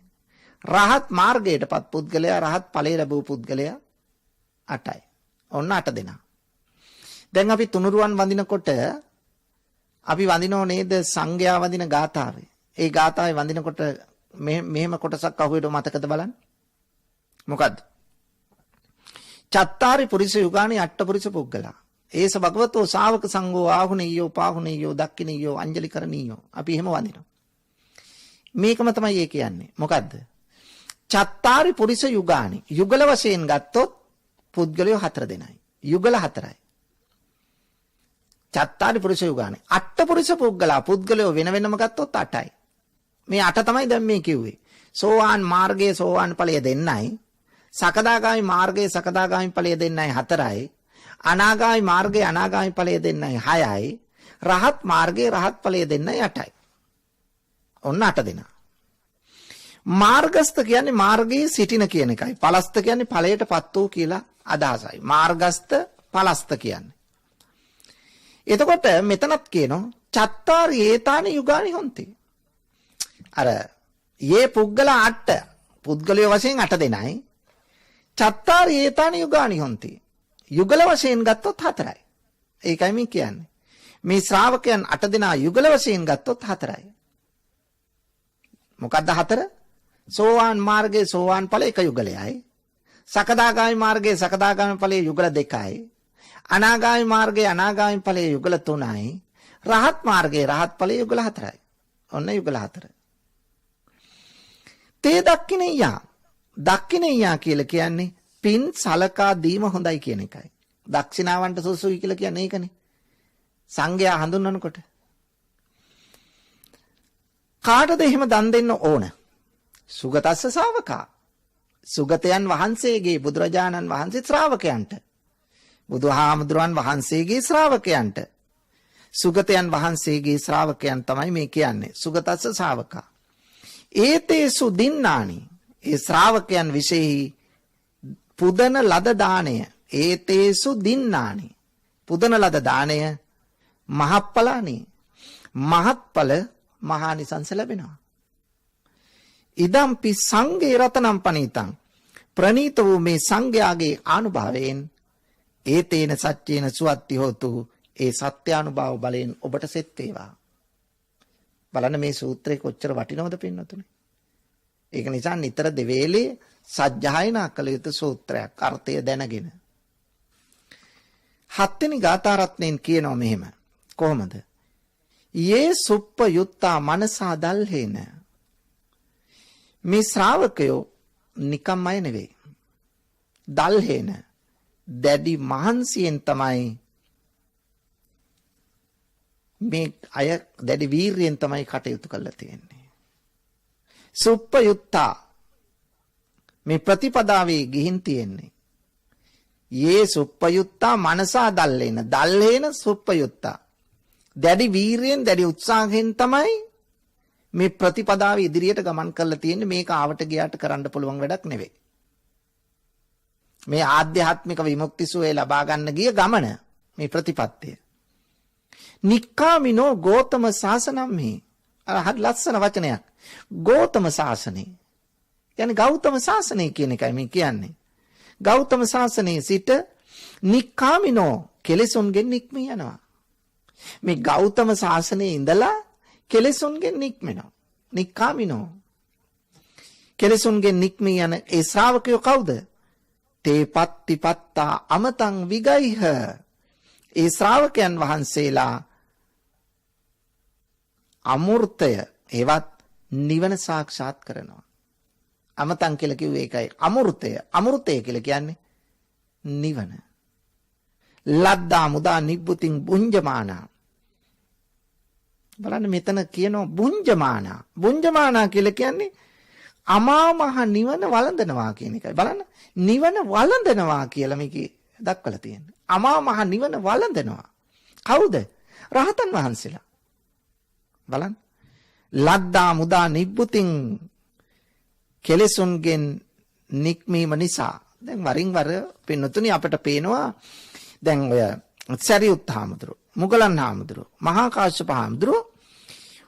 Speaker 3: රහත් මාර්ගයටපත් පුද්ගලයා, රහත් ඵලය ලැබූ පුද්ගලයා 8යි. ඔන්න 8 දෙනා. දැන් අපි තුනුරුවන් වඳිනකොට අපි වඳිනෝ නේද සංඝයා වඳින ගාථාවේ. ඒ ගාථාවේ වඳිනකොට මෙහෙම කොටසක් අහුවෙද මතකද බලන්න. මොකද්ද? චත්තාරි පුරිස යුගානි අට්ඨ පුරිස පුද්ගලා. ඒස භගවතෝ ශාවක සංඝෝ ආහුනීයෝ පාහුනීයෝ දක්ඛිනීයෝ අංජලි කරණීයෝ. අපි එහෙම වඳිනවා. මේකම තමයි ඒ කියන්නේ. මොකද්ද? චත්තාරි පුරිස යුගානි. යුගල වශයෙන් ගත්තොත් පුද්ගලයෝ 4 දෙනයි. යුගල 4යි. චත්තාරි පුරිස යුගානි. අට්ඨ පුරිස පුද්ගලා. පුද්ගලයෝ වෙන වෙනම ගත්තොත් 8යි. මේ 8 තමයි දැන් මේ කිව්වේ. සෝවාන් මාර්ගයේ සෝවාන් ඵලය දෙන්නයි. සකදාගාමි මාර්ගයේ සකදාගාමි ඵලය දෙන්නයි 4යි. අනාගාමි මාර්ගයේ අනාගාමි ඵලය දෙන්නයි 6යි. රහත් මාර්ගයේ රහත් ඵලය දෙන්නයි 8යි. ඔන්න 8 දෙනා. මාර්ගස්ත කියන්නේ මාර්ගයේ සිටින කියන එකයි. පලස්ත කියන්නේ ඵලයටපත් වූ කියලා අදහසයි. මාර්ගස්ත පලස්ත කියන්නේ. එතකොට මෙතනත් කියනවා චත්තාරි ඒතානි යුගානි හොන්ති. අර යේ පුද්ගලා 8 පුද්ගලයෝ වශයෙන් 8 දෙනයි. චත්තාරි ඒතානි යුගානි හොන්ති. යුගල වශයෙන් ගත්තොත් 4යි. ඒකයි මේ කියන්නේ. මේ ශ්‍රාවකයන් 8 දෙනා යුගල වශයෙන් ගත්තොත් 4යි. මොකද්ද 4? සෝවාන් මාර්ගයේ සෝවාන් ඵල එක යුගලයයි. සකදාගාමි මාර්ගයේ සකදාගාමි ඵලයේ යුගල 2යි. අනාගාමි මාර්ගයේ අනාගාමි ඵලයේ යුගල 3යි. රහත් මාර්ගයේ රහත් ඵලයේ යුගල 4යි. ඔන්න යුගල 4. තේ දක්ඛිනේයා. දක්ඛිනේයා කියලා කියන්නේ පින් සලකා දීම හොඳයි කියන එකයි. දක්ෂිනාවන්ට සුසුයි කියලා කියන්නේ ඒකනේ. සංඝයා හඳුන්වනකොට. කාටද එහෙම දන් දෙන්න ඕන? සුගතස්ස ශාවකා. සුගතයන් වහන්සේගේ බුදුරජාණන් වහන්සේ ශ්‍රාවකයන්ට. බුදුහාමුදුරන් වහන්සේගේ ශ්‍රාවකයන්ට. සුගතයන් වහන්සේගේ ශ්‍රාවකයන් තමයි මේ කියන්නේ. සුගතස්ස ශාවකා. ඒතේසු දින්නානි. ඒ ශ්‍රාවකයන් විශේෂයි පුදන ලද දාණය. ඒතේසු දින්නානි. පුදන ලද දාණය මහප්පලානි. මහත්ඵල මහානිසංස ලැබෙනවා. ඉදම්පි සංඝේ රතනම් පනීතං. ප්‍රණීත වූ මේ සංඝයාගේ ආනුභාවයෙන් ඒතේන සත්‍යේන සුවත්ති හෝතු. ඒ සත්‍යානුභාව බලයෙන් ඔබට සෙත් වේවා. බලන්න මේ සූත්‍රය කොච්චර වටිනවද පින්නතුනේ. ඒක නිසා නිතර දෙවේලේ සජ්ජායනා කළ යුතු සූත්‍රයක් අර්ථය දැනගෙන. 7 වෙනි ගාථා රත්නයෙන් කියනවා මෙහෙම. කොහොමද? යේ සුප්ප යුත්තා මනසා දල්හේන. මේ ශ්‍රාවකයෝ නිකම් අය නෙවෙයි. දල්හේන දැඩි මහන්සියෙන් තමයි මේ අය දැඩි වීරියෙන් තමයි කටයුතු කරලා තියෙන්නේ. සුප්ප යුත්තා මේ ප්‍රතිපදාවේ ගිහින් තියෙන්නේ. යේ සුප්ප යුත්තා මනසා දල්හේන. දල්හේන සුප්ප යුත්තා. දැඩි වීරියෙන් දැඩි උත්සාහයෙන් තමයි මේ ප්‍රතිපදාව ඉදිරියට ගමන් කරලා තියෙන්නේ. මේක ආවට ගියාට කරන්න පුළුවන් වැඩක් නෙවෙයි. මේ ආධ්‍යාත්මික විමුක්ති සුවය ලබා ගන්න ගිය ගමන මේ ප්‍රතිපත්තිය. නික්කාමිනෝ ගෝතම ශාසනම්හි. හරි ලස්සන වචනයක්. ගෝතම ශාසනය. කියන්නේ ගෞතම ශාසනය කියන එකයි මේ කියන්නේ. ගෞතම ශාසනයේ සිට නික්කාමිනෝ කෙලෙසුන්ගෙන් නික්මී යනවා. මේ ගෞතම ශාසනයේ ඉඳලා කෙලෙසුන්ගෙන් නික්මෙනවා. නික්කාමිනෝ. කෙලෙසුන්ගෙන් නික්මී යන ඒ ශ්‍රාවකයෝ කවුද? තේ පත්තිපත්තා අමතං විගයිහ. ඒ ශ්‍රාවකයන් වහන්සේලා අමෘතය ඒවත් නිවන සාක්ෂාත් කරනවා. අමතං කියලා කිව්වේ ඒකයි. අමෘතය. අමෘතය කියලා කියන්නේ නිවන. ලද්දා මුදා නිබ්බුතින් බුඤ්ජමානා. බලන්න මෙතන කියනවා බුඤ්ජමානා. බුඤ්ජමානා කියලා කියන්නේ අමා මහ නිවන වළඳනවා කියන එකයි. බලන්න නිවන වළඳනවා කියලා මේකේ දක්වලා තියෙනවා. අමා මහ නිවන වළඳනවා. කවුද? රහතන් වහන්සේලා. බලන්න. ලද්දා මුදා නිබ්බුතින් කෙලෙසුන්ගෙන් නික්මීම නිසා දැන් වරින් වර පින්නතුනි අපිට පේනවා දැන් ඔය සරියුත් හාමුදුරුවෝ, මුගලන් හාමුදුරුවෝ, මහා කාශ්‍යප හාමුදුරුවෝ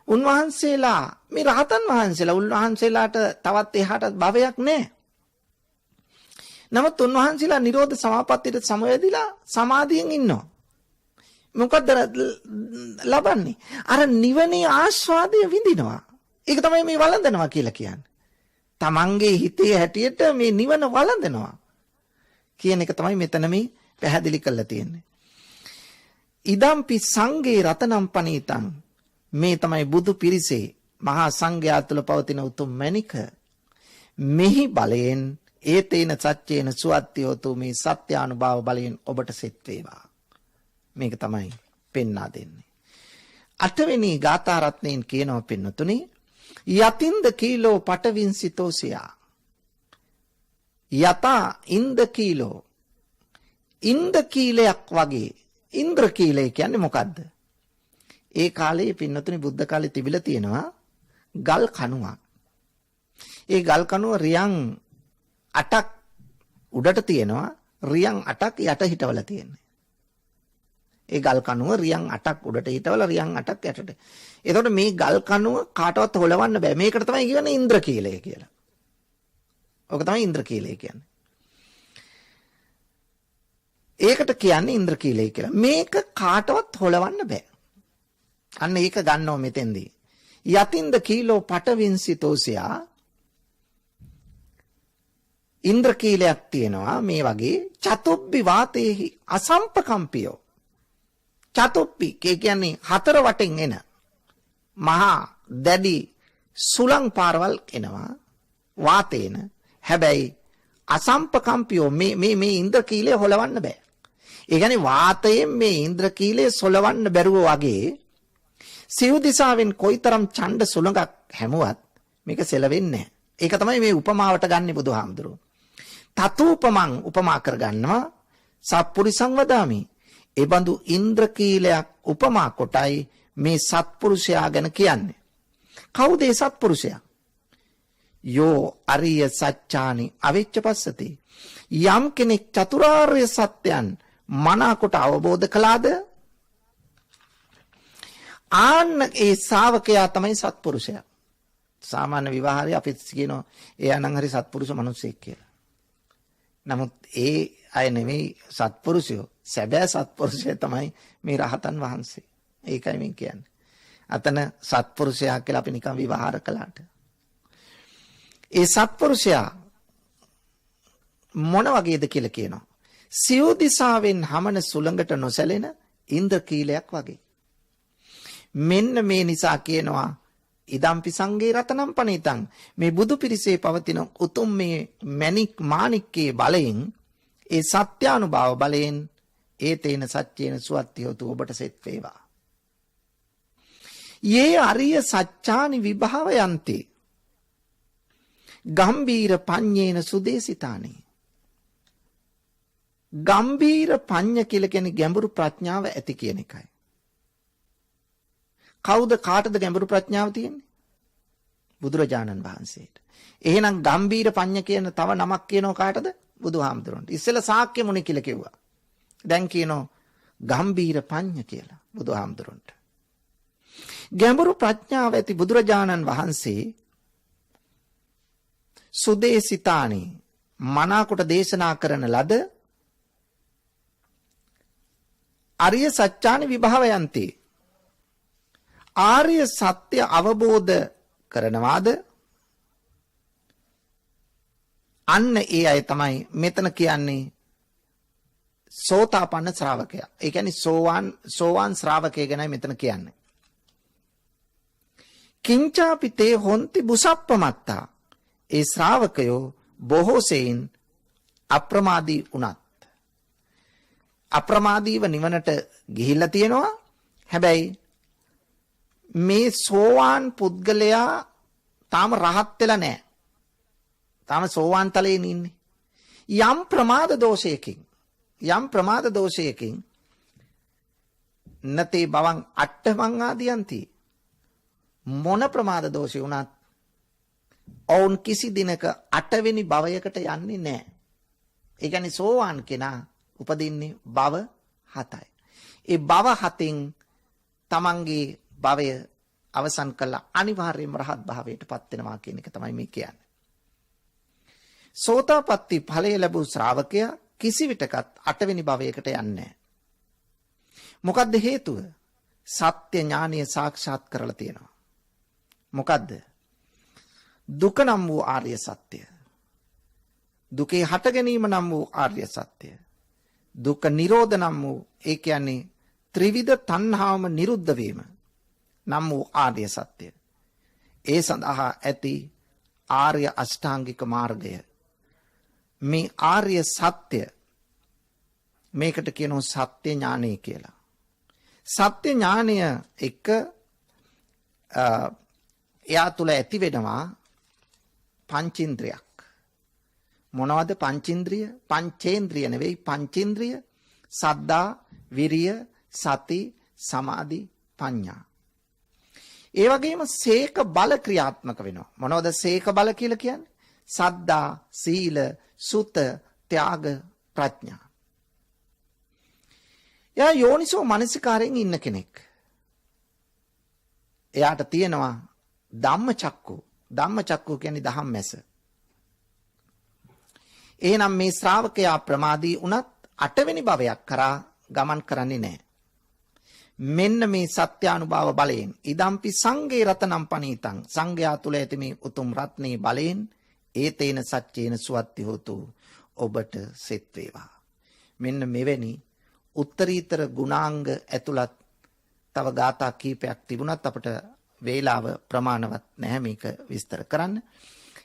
Speaker 3: උන්වහන්සේලා මේ රහතන් වහන්සේලා උන්වහන්සේලාට තවත් එහාට භවයක් නැහැ. නමුත් උන්වහන්සේලා නිරෝධ සමාපත්තියට සමවැදිලා සමාධියෙන් ඉන්නවා. මොකද්ද ලබන්නේ? අර නිවනේ ආස්වාදය විඳිනවා. ඒක තමයි මේ වළඳනවා කියලා කියන්නේ. තමන්ගේ හිතේ හැටියට මේ නිවන වළඳනවා කියන එක තමයි මෙතන මේ පැහැදිලි කරලා තියෙන්නේ. ඉදම්පි සංඝේ රතනම් පනීතං. මේ තමයි බුදු පිරිසේ මහා සංඝයා තුළ පවතින උතුම් මැණික. මෙහි බලයෙන් ඒතේන සත්‍යේන සුවත්තියෝතු මේ සත්‍යානුභාව බලයෙන් ඔබට සෙත් වේවා. මේක තමයි පෙන්වා දෙන්නේ. 8 වෙනි ගාථා රත්නයෙන් කියනවා පින්නතුනි යතින්ද කීලෝ පටවින්සිතෝසියා. යතා ඉන්ද කීලෝ. ඉන්ද කීලයක් වගේ. ඉන්ද්‍ර කීලය කියන්නේ මොකද්ද? ඒ කාලේ පින්නතුනි බුද්ධ කාලේ තිබිලා තියෙනවා ගල් කණුවක්. ඒ ගල් කණුව රියන් 8ක් උඩට තියෙනවා. රියන් 8ක් යට හිටවලා තියෙන්නේ. ඒ ගල් කණුව රියන් 8ක් උඩට හිටවලා රියන් 8ක් යටට. එතකොට මේ ගල් කණුව කාටවත් හොලවන්න බෑ. මේකට තමයි කියන්නේ ඉන්ද්‍රකීලය කියලා. ඔක තමයි ඉන්ද්‍රකීලය කියන්නේ. ඒකට කියන්නේ ඉන්ද්‍රකීලය කියලා. මේක කාටවත් හොලවන්න බෑ. අන්න ඒක ගන්නව මෙතෙන්දී. යතින්ද කීලෝ පටවින්සිතෝසියා ඉන්ද්‍රකීලයක් තියෙනවා මේ වගේ චතුබ්බි වාතේහි අසම්පකම්පියෝ. චතුප්පි කියන්නේ හතර වටෙන් එන මහා දැඩි සුළං පාරවල් එනවා වාතේන. හැබැයි අසම්පකම්පියෝ මේ ඉන්ද්‍රකීලය හොලවන්න බෑ. ඒ කියන්නේ වාතයෙන් මේ ඉන්ද්‍රකීලය සොලවන්න බැරුව වගේ සිව් දිසාවෙන් කොයිතරම් ඡණ්ඩ සුළඟක් හැමුවත් මේක සෙලවෙන්නේ නැහැ. ඒක තමයි මේ උපමාවට ගන්න බුදුහාමුදුරුවෝ. තතූපමං උපමා කරගන්නවා සත්පුරිසං වදාමි. ඒ බඳු ඉන්ද්‍රකීලයක් උපමා කොටයි මේ සත්පුරුෂයා ගැන කියන්නේ. කවුද ඒ සත්පුරුෂයා? යෝ අරිය සත්‍යානි අවිච්ච පස්සති. යම් කෙනෙක් චතුරාර්ය සත්‍යයන් මනාකොට අවබෝධ කළාද ආන්න ඒ ශ්‍රාවකයා තමයි සත්පුරුෂයා. සාමාන්‍ය විවාහය අපි කියනවා එයා නම් හරි සත්පුරුෂ මිනිසෙක් කියලා. නමුත් ඒ අය නෙමෙයි සත්පුරුෂයෝ. සැබෑ සත්පුරුෂය තමයි මේ රහතන් වහන්සේ. ඒකයි මම කියන්නේ. අතන සත්පුරුෂයා කියලා අපි නිකන් විවහාර කළාට. ඒ සත්පුරුෂයා මොන වගේද කියලා කියනවා. සිව් දිසාවෙන් හමන සුළඟට නොසැලෙන ඉන්ද්‍රකීලයක් වගේ. මෙන්න මේ නිසා කියනවා ඉදම්පි සංගේ රතනම් පණිතං මේ බුදු පිරිසේ පවතින උතුම් මේ මණික් මාණික්කේ බලයෙන් ඒ සත්‍යානුභව බලයෙන් ඒ තේන සත්‍යේන සුවත්ති හොතු ඔබට සෙත් වේවා. යේ අරිය සත්‍යානි විභාවයන්ති ගම්බීර පඤ්ඤේන සුදේසිතානේ. ගම්බීර පඤ්ඤ කියලා කියන්නේ ගැඹුරු ප්‍රඥාව ඇති කියන එකයි. කවුද කාටද ගැඹුරු ප්‍රඥාව තියෙන්නේ? බුදුරජාණන් වහන්සේට. එහෙනම් ගම්බීර පඤ්ඤ කියන තව නමක් කියනෝ කාටද? බුදුහාමුදුරන්ට. ඉස්සෙල්ලා ශාක්‍ය මුනි කියලා කිව්වා. දැන් කියනෝ ගම්බීර පඤ්ඤ කියලා බුදුහාමුදුරන්ට. ගැඹුරු ප්‍රඥාව ඇති බුදුරජාණන් වහන්සේ සුදේසිතානි මනාකොට දේශනා කරන ලද අරිය සත්‍යානි විභාවයන්ති ආර්ය සත්‍ය අවබෝධ කරනවාද අන්න ඒ අය තමයි මෙතන කියන්නේ සෝතාපන්න ශ්‍රාවකයා. ඒ කියන්නේ සෝවාන් ශ්‍රාවකය ගැනයි මෙතන කියන්නේ. කිංචාපි තේ හොන්ති බුසප්පමත්තා. ඒ ශ්‍රාවකයෝ බොහෝ සෙයින් අප්‍රමාදී වුණත් අප්‍රමාදීව නිවනට ගිහිල්ලා තියෙනවා. හැබැයි මේ සෝවාන් පුද්ගලයා තාම රහත් වෙලා නැහැ. තාම සෝවාන් තලයේ ඉන්නේ. යම් ප්‍රමාද දෝෂයකින් නතේ බවං අට්ඨමං ආදියන්ති. මොන ප්‍රමාද දෝෂය වුණත් ඔවුන් කිසි දිනක 8 වෙනි භවයකට යන්නේ නැහැ. ඒ කියන්නේ සෝවාන් කෙනා උපදින්නේ භව 7යි. ඒ භව 7න් තමන්ගේ භවය අවසන් කළා අනිවාර්යයෙන්ම රහත් භාවයට පත් වෙනවා කියන එක තමයි මේ කියන්නේ. සෝතාපට්ටි ඵලය ලැබූ ශ්‍රාවකයා කිසි විටකත් 8 වෙනි භවයකට යන්නේ නැහැ. මොකද්ද හේතුව? සත්‍ය ඥානීය සාක්ෂාත් කරලා තියෙනවා. මොකද්ද? දුක නම් වූ ආර්ය සත්‍ය. දුකේ හට ගැනීම නම් වූ ආර්ය සත්‍ය. දුක නිරෝධ නම් වූ ඒ කියන්නේ ත්‍රිවිධ තණ්හාවම නිරුද්ධ වීම නම් වූ ආර්ය සත්‍ය. ඒ සඳහා ඇති ආර්ය අෂ්ටාංගික මාර්ගය. මේ ආර්ය සත්‍ය මේකට කියනවා සත්‍ය ඥානය කියලා. සත්‍ය ඥානය එක එයා තුළ ඇති වෙනවා පංචේන්ද්‍රයක්. මොනවද පංචේන්ද්‍රිය? පංචේන්ද්‍රිය නෙවෙයි පංචේන්ද්‍රිය. සද්දා, විරිය, සති, සමාධි, ප්‍රඥා. ඒ වගේම සීක බල ක්‍රියාත්මක වෙනවා. මොනවද සීක බල කියලා කියන්නේ? සද්දා, සීල, සුත, ත්‍යාග, ප්‍රඥා. එයා යෝනිසෝ මනසිකාරයෙන් ඉන්න කෙනෙක්. එයාට තියෙනවා ධම්මචක්කු. ධම්මචක්කු කියන්නේ ධම්මැස. එහෙනම් මේ ශ්‍රාවකයා ප්‍රමාදී වුණත් අටවෙනි භවයක් කරා ගමන් කරන්නේ නැහැ. මෙන්න මේ සත්‍යානුභව බලයෙන් ඉදම්පි සංඝේ රතනම් පනීතං සංඝයා තුල ඇති මේ උතුම් රත්නේ බලයෙන් ඒතේන සච්චේන සුවත්ති හෝතු ඔබට සෙත් වේවා. මෙන්න මෙවැනි උත්තරීතර ගුණාංග ඇතුළත් තව ගාථා කීපයක් තිබුණත් අපට වේලාව ප්‍රමාණවත් නැහැ මේක විස්තර කරන්න.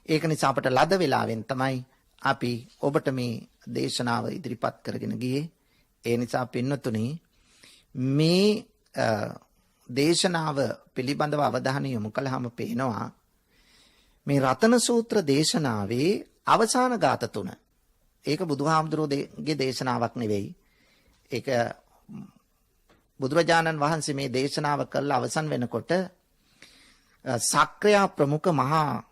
Speaker 3: ඒක නිසා අපට ලද වෙලාවෙන් තමයි අපි ඔබට මේ දේශනාව ඉදිරිපත් කරගෙන ගියේ. ඒ නිසා පින්නතුනි මේ දේශනාව පිළිබඳව අවධානය යොමු කළාම පේනවා මේ රතන සූත්‍ර දේශනාවේ අවසාන ගාත තුන. ඒක බුදුහාමුදුරුවෝගේ දේශනාවක් නෙවෙයි. ඒක බුදුරජාණන් වහන්සේ මේ දේශනාව කළා අවසන් වෙනකොට සක්‍රයා ප්‍රමුඛ මහා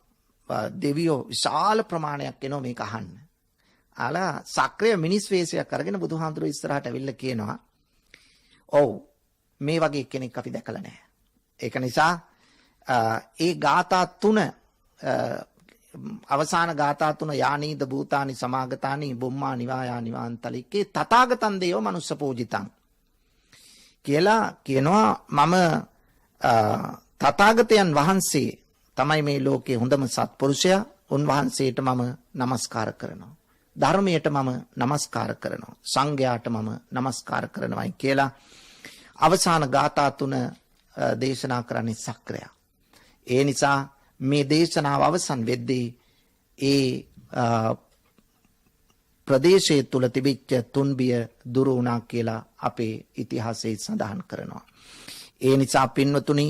Speaker 3: දෙවියෝ විශාල ප්‍රමාණයක් එනවා මේක අහන්න. ආලා සක්‍රය මිනිස් වේශයක් අරගෙන බුදුහාමුදුරුවෝ ඉස්සරහට ඇවිල්ලා කියනවා ඔව් මේ වගේ කෙනෙක් අපි දැකලා නැහැ. ඒක නිසා ඒ ගාථා තුන අවසාන ගාථා තුන යානීද භූතානි සමාගතානි බුම්මා නිවායා නිවාන්තලිකේ තථාගතං දේව මනුස්ස පූජිතං කියලා කියනවා. මම තථාගතයන් වහන්සේ තමයි මේ ලෝකේ හොඳම සත්පුරුෂයා. උන්වහන්සේට මම নমස්කාර කරනවා. ධර්මයට මම নমස්කාර කරනවා. සංඝයාට මම নমස්කාර කරනවායි කියලා අවසාන ගාථා තුන දේශනා කරන්නේ සක්‍රයා. ඒ නිසා මේ දේශනාව අවසන් වෙද්දී ඒ ප්‍රදේශයේ තුල තිබිච්ච තුන්බිය දුරු වුණා කියලා අපේ ඉතිහාසයේ සඳහන් කරනවා. ඒ නිසා පින්වතුනි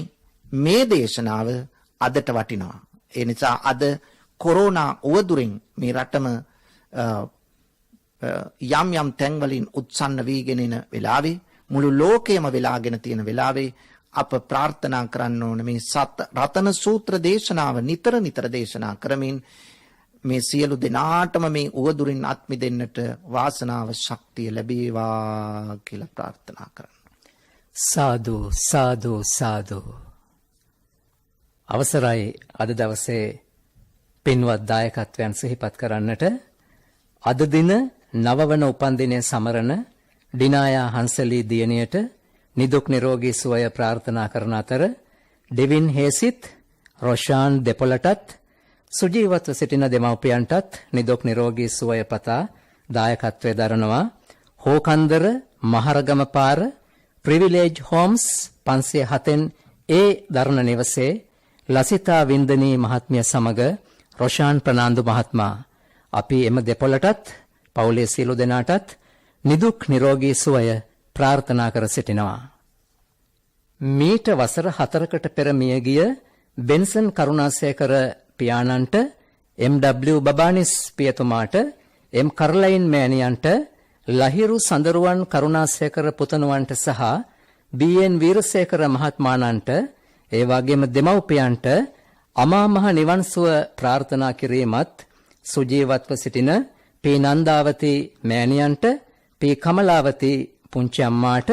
Speaker 3: මේ දේශනාව අදට වටිනවා. ඒ නිසා අද කොරෝනා උවදුරින් මේ රටම යම් යම් තැන්වලින් උත්සන්න වීගෙන එන වෙලාවේ මුළු ලෝකයම වෙලාගෙන තියෙන වෙලාවේ අප ප්‍රාර්ථනා කරන්න ඕන මේ රතන සූත්‍ර දේශනාව නිතර නිතර දේශනා කරමින් මේ සියලු දෙනාටම මේ උවදුරින් අත් මිදෙන්නට වාසනාව ශක්තිය ලැබේවා කියලා ප්‍රාර්ථනා කරන්න.
Speaker 2: සාදු සාදු සාදු. අවසරයි අද දවසේ පින්වත් දායකත්වයන් සිහිපත් කරන්නට. අද දින නවවන උපන්දිනය සමරන ඩිනායා හංසලී දියණියට නිදුක් නිරෝගී සුවය ප්‍රාර්ථනා කරන අතර ඩෙවින් හේසිත් රොෂාන් දෙපොළටත් සුජීවත්ව සිටින දෙමව්පියන්ටත් නිදුක් නිරෝගී සුවය පතා දායකත්වයේ දරනවා. හෝකන්දර මහරගම පාර ප්‍රිවිලේජ් හෝම්ස් 507න් ඒ දරණ නිවසේ ලසිතා වින්දනී මහත්මිය සමග රොෂාන් ප්‍රනාන්දු මහත්මයා අපි එම දෙපොළටත් පවුලේ සියලු දෙනාටත් නිදුක් නිරෝගී සුවය ප්‍රාර්ථනා කර සිටිනවා. මීට වසර 4කට පෙර මියගිය බෙන්සන් කරුණාසේකර පියාණන්ට එම්.ඩබ්ලිව් බබානිස් පියතුමාට එම් කරලයින් මෑණියන්ට ලහිරු සඳරුවන් කරුණාසේකර පුතණුවන්ට සහ බී.එන් වීරසේකර මහත්මාණන්ට ඒ වගේම දෙමව්පියන්ට අමා මහ නිවන් සුව ප්‍රාර්ථනා කිරීමත් සුජීවත්ව සිටින පී නන්දාවති මෑණියන්ට පී කමලාවති පුංචි අම්මාට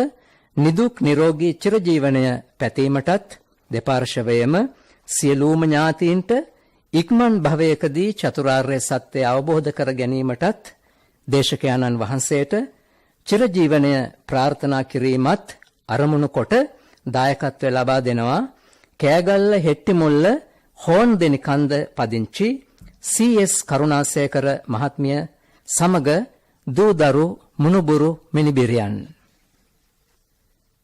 Speaker 2: නිදුක් නිරෝගී චිරජීවනය පැතීමටත් දෙපාර්ශවයේම සියලුම ඥාතීන්ට ඉක්මන් භවයකදී චතුරාර්ය සත්‍ය අවබෝධ කර ගැනීමටත් දේශකයන්න් වහන්සේට චිරජීවනය ප්‍රාර්ථනා කිරීමත් අරමුණු කොට දායකත්වය ලබා දෙනවා. කෑගල්ල හෙට්ටිමුල්ල හෝන් දෙනි කන්ද පදිංචි CS කරුණාසේකර මහත්මිය සමග දූදරු මුණුබුරු මිනිබිරියන්.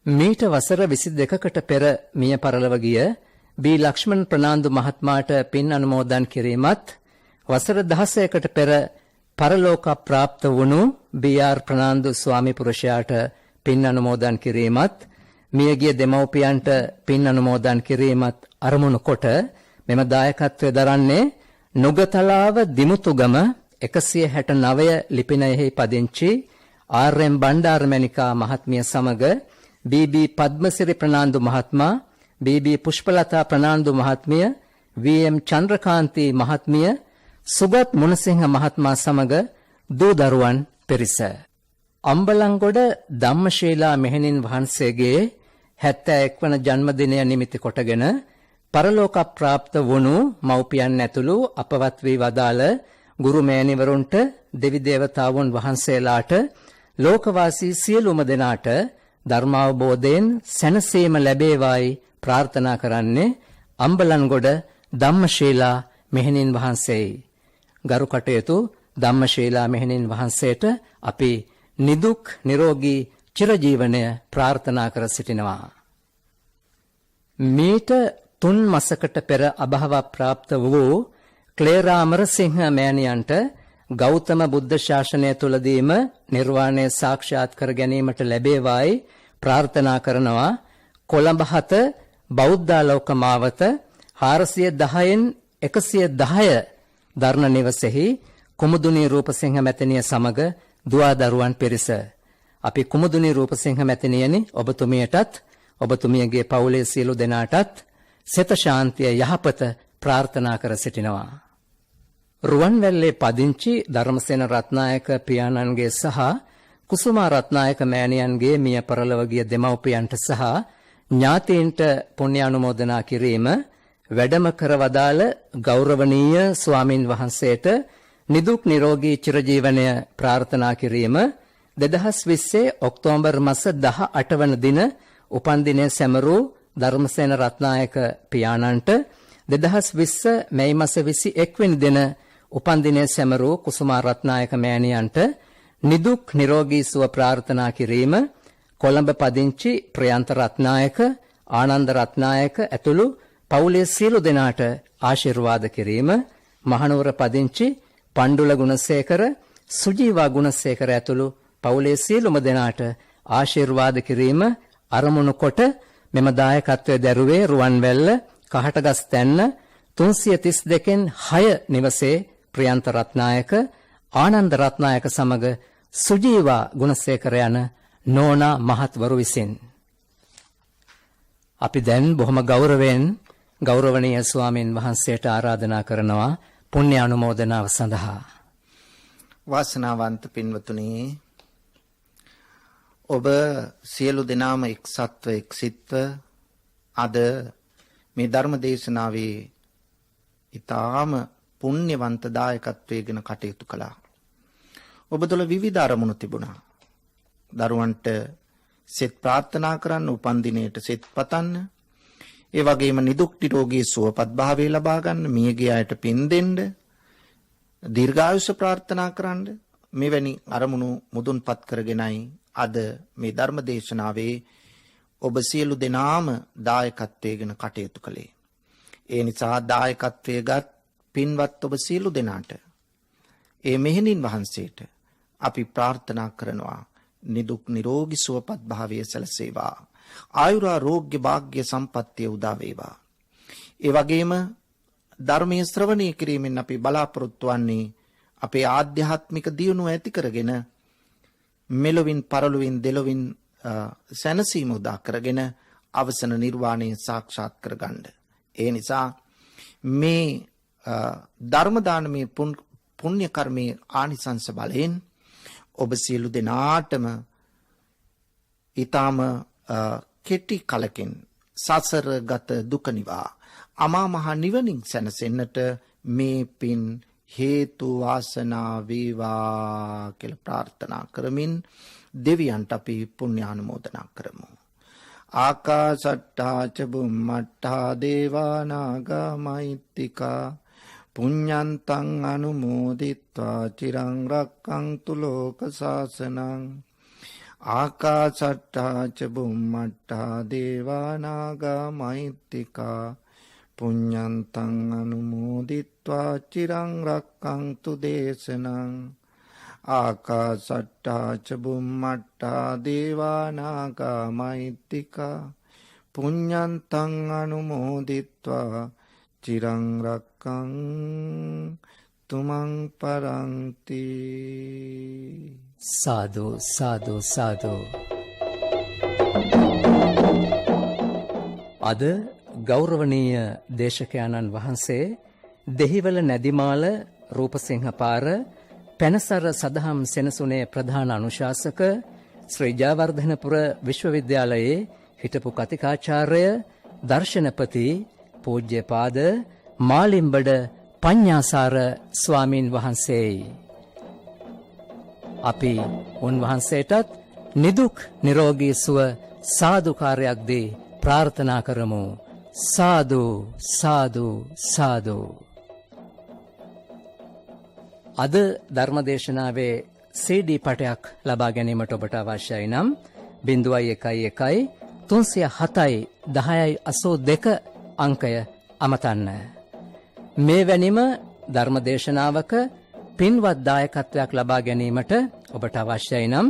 Speaker 2: මීට වසර 22කට පෙර මිය පරලව ගිය බී ලක්ෂ්මන් ප්‍රනාන්දු මහත්මයාට පින් අනුමෝදන් කිරීමත් වසර 16කට පෙර පරලෝක ප්‍රාප්ත වුණු බී.ආර්. ප්‍රනාන්දු ස්වාමි පුරුෂයාට පින් අනුමෝදන් කිරීමත් මියගිය දෙමව්පියන්ට පින් අනුමෝදන් කිරීමත් අරමුණු කොට මෙම දායකත්වය දරන්නේ නුගතලාව දිමුතුගම 169 ලිපිනයෙහි පදිංචි ආර්.එම්. බණ්ඩාරමණිකා මහත්මිය සමග බී.බී. පද්මසිරි ප්‍රනාන්දු මහත්මයා, බී.බී. පුෂ්පලතා ප්‍රනාන්දු මහත්මිය, වී.එම්. චන්ද්‍රකාන්ති මහත්මිය, සුගත් මුණසිංහ මහත්මයා සමග දූ දරුවන් පිරිස. අම්බලන්ගොඩ ධම්මශීලා මෙහෙණින් වහන්සේගේ 71 වන ජන්මදිනය නිමිති කොටගෙන පරලෝක ප්‍රාප්ත වුණු මව්පියන් ඇතුළු අපවත් වී වදාළ ගුරු මෑණිවරුන්ට දෙවි දේවතාවුන් වහන්සේලාට ලෝකවාසී සියලුම දෙනාට ධර්මාවබෝධයෙන් සැනසීම ලැබේවායි ප්‍රාර්ථනා කරන්නේ අම්බලන්ගොඩ ධම්මශීලා මෙහෙණින් වහන්සේයි. ගරු කටයුතු ධම්මශීලා මෙහෙණින් වහන්සේට අපි නිදුක් නිරෝගී චිරජීවනය ප්‍රාර්ථනා කර සිටිනවා. මීට 3 මාසකට පෙර අභාව ප්‍රාප්ත වූ ක්ලේරා අමරසිංහ මෑණියන්ට ගෞතම බුද්ධ ශාසනය තුලදීම නිර්වාණය සාක්ෂාත් කර ගැනීමට ලැබේවායි ප්‍රාර්ථනා කරනවා. කොළඹ 7 බෞද්ධාලෝක මාවත 410න් 110 දරණ නිවසෙහි කුමුදුනී රූපසිංහ මැතිණිය සමග දුවා දරුවන් පිරිස. අපි කුමුදුනී රූපසිංහ මැතිණියනි ඔබතුමියටත් ඔබතුමියගේ පවුලේ සියලු දෙනාටත් සෙත ශාන්තිය යහපත ප්‍රාර්ථනා කර සිටිනවා. රුවන්වැල්ලේ පදිංචි ධර්මසේන රත්නායක පියාණන්ගේ සහ කුසුමා රත්නායක මෑණියන්ගේ මිය පරලොව ගිය දෙමව්පියන්ට සහ ඥාතීන්ට පුණ්‍යානුමෝදනා කිරීම වැඩම කර වදාළ ගෞරවනීය ස්වාමින් වහන්සේට නිදුක් නිරෝගී චිරජීවනය ප්‍රාර්ථනා කිරීම 2020 ඔක්තෝබර් මාස 18 වන දින උපන්දිනය සැමරූ ධර්මසේන රත්නායක පියාණන්ට 2020 මැයි මාස 21 වෙනි දින උපන්දිනය සැමරූ කුසුමා රත්නායක මෑණියන්ට නිදුක් නිරෝගී සුව ප්‍රාර්ථනා කිරීම කොළඹ පදිංචි ප්‍රයන්ත රත්නායක ආනන්ද රත්නායක ඇතුළු පවුලේ සියලු දෙනාට ආශිර්වාද කිරීම මහනුවර පදිංචි පණ්ඩුල ගුණසේකර සුජීවා ගුණසේකර ඇතුළු පවුලේ සියලුම දෙනාට ආශිර්වාද කිරීම අරමුණු කොට මෙම දායකත්වයේ දැරුවේ රුවන්වැල්ල කහටගස් තැන්න 332න් 6 නිවසේ ප්‍රියන්ත රත්නායක ආනන්ද රත්නායක සමග සුජීවා ගුණසේකර යන නෝනා මහත්වරු විසින්. අපි දැන් බොහොම ගෞරවයෙන් ගෞරවනීය ස්වාමීන් වහන්සේට ආරාධනා කරනවා පුණ්‍ය අනුමෝදනාව සඳහා.
Speaker 3: වාසනාවන්ත පින්වතුනි, ඔබ සියලු දෙනාම එක්සත්ව එක්සිත්ව අද මේ ධර්ම දේශනාවේ ඊටාම පුණ්‍යවන්ත දායකත්වයෙන් කටයුතු කළා. ඔබ තුළ විවිධ අරමුණු තිබුණා. දරුවන්ට සෙත් ප්‍රාර්ථනා කරන්න, උපන්දිනයට සෙත් පතන්න, ඒ වගේම නිදුක් නිරෝගී සුවපත් භාවය ලබා ගන්න, මියගිය අයට පින් දෙන්න, දීර්ඝායුෂ ප්‍රාර්ථනා කරන්න, මෙවැනි අරමුණු මුදුන්පත් කරගෙනයි අද මේ ධර්ම දේශනාවේ ඔබ සියලු දෙනාම දායකත්වයෙන් කටයුතු කළේ. ඒ නිසා දායකත්වයේ ගත් පින්වත් ඔබ සියලු දෙනාට, ඒ මෙහෙණින් වහන්සේට අපි ප්‍රාර්ථනා කරනවා නිදුක් නිරෝගී සුවපත් භාවය සැලසේවා. ආයුරාෝග්‍ය භාග්‍ය සම්පත්තිය උදා වේවා. ඒ වගේම ධර්මයේ ශ්‍රවණය කිරීමෙන් අපි බලාපොරොත්තු වන්නේ අපේ ආධ්‍යාත්මික දියුණුව ඇති කරගෙන මෙලොවින් පරලොවින් දෙලොවින් සැනසීම උදා කරගෙන අවසන නිර්වාණය සාක්ෂාත් කරගන්න. ඒ නිසා මේ ධර්ම දානමේ පුණ්‍ය කර්මයේ ආනිසංස බලයෙන් ඔබ සියලු දෙනාටම ඊටම කෙටි කලකින් සසර ගත දුක නිවා අමා මහ නිවනින් සැනසෙන්නට මේ පින් හේතු වාසනා වේවා කියලා ප්‍රාර්ථනා කරමින් දෙවියන්ට අපි පුණ්‍යානුමෝදනා කරමු. ආකාශට්ටා ච බුම්මට්ටා දේවා නාග මහිත්‍තිකා පුඤ්ඤන්තං අනුමෝදිත්වා චිරං රක්ඛන්තු ලෝක සාසනං. ආකාශට්ටා ච බුම්මට්ටා දේවා නාග මහිත්‍තිකා පුඤ්ඤන්තං අනුමෝදිත්වා චිරං රක්ඛන්තු දේශනං. ආකාශට්ටා ච බුම්මට්ටා දේවා නාග මහිත්‍තිකා පුඤ්ඤන්තං අනුමෝදිත්වා චිරං රක්ඛන්තු මං පරන්ති.
Speaker 2: සාදු සාදු සාදු. අද ගෞරවනීය දේශකයාණන් වහන්සේ දෙහිවල නැදිමාල රූපසිංහ පාර පැනසර සදහම් සෙනසුනේ ප්‍රධාන අනුශාසක ශ්‍රී ජයවර්ධනපුර විශ්වවිද්‍යාලයේ හිටපු කතිකාචාර්ය දර්ශනපති පූජ්‍යපාද මාලිම්බඩ පඤ්ඤාසාර ස්වාමින් වහන්සේයි. අපි උන්වහන්සේටත් නිදුක් නිරෝගී සුව සාදුකාරයක් දී ප්‍රාර්ථනා කරමු. සාදු සාදු සාදු. අද ධර්මදේශනාවේ CD පටයක් ලබා ගැනීමට ඔබට අවශ්‍යයි නම් 0111 307 1082 අංකය අමතන්න. මේ වැනිම ධර්මදේශනාවක පින්වත් දායකත්වයක් ලබා ගැනීමට ඔබට අවශ්‍යයි නම්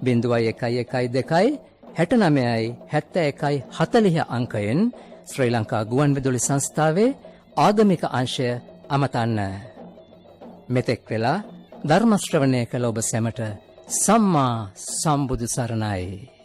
Speaker 2: 0112 69 71 40 අංකයෙන් ශ්‍රී ලංකා ගුවන්විදුලි සංස්ථාවේ ආගමික අංශය අමතන්න. මෙතෙක් වෙලා ධර්ම ශ්‍රවණය කළ ඔබ සැමට සම්මා සම්බුදු සරණයි.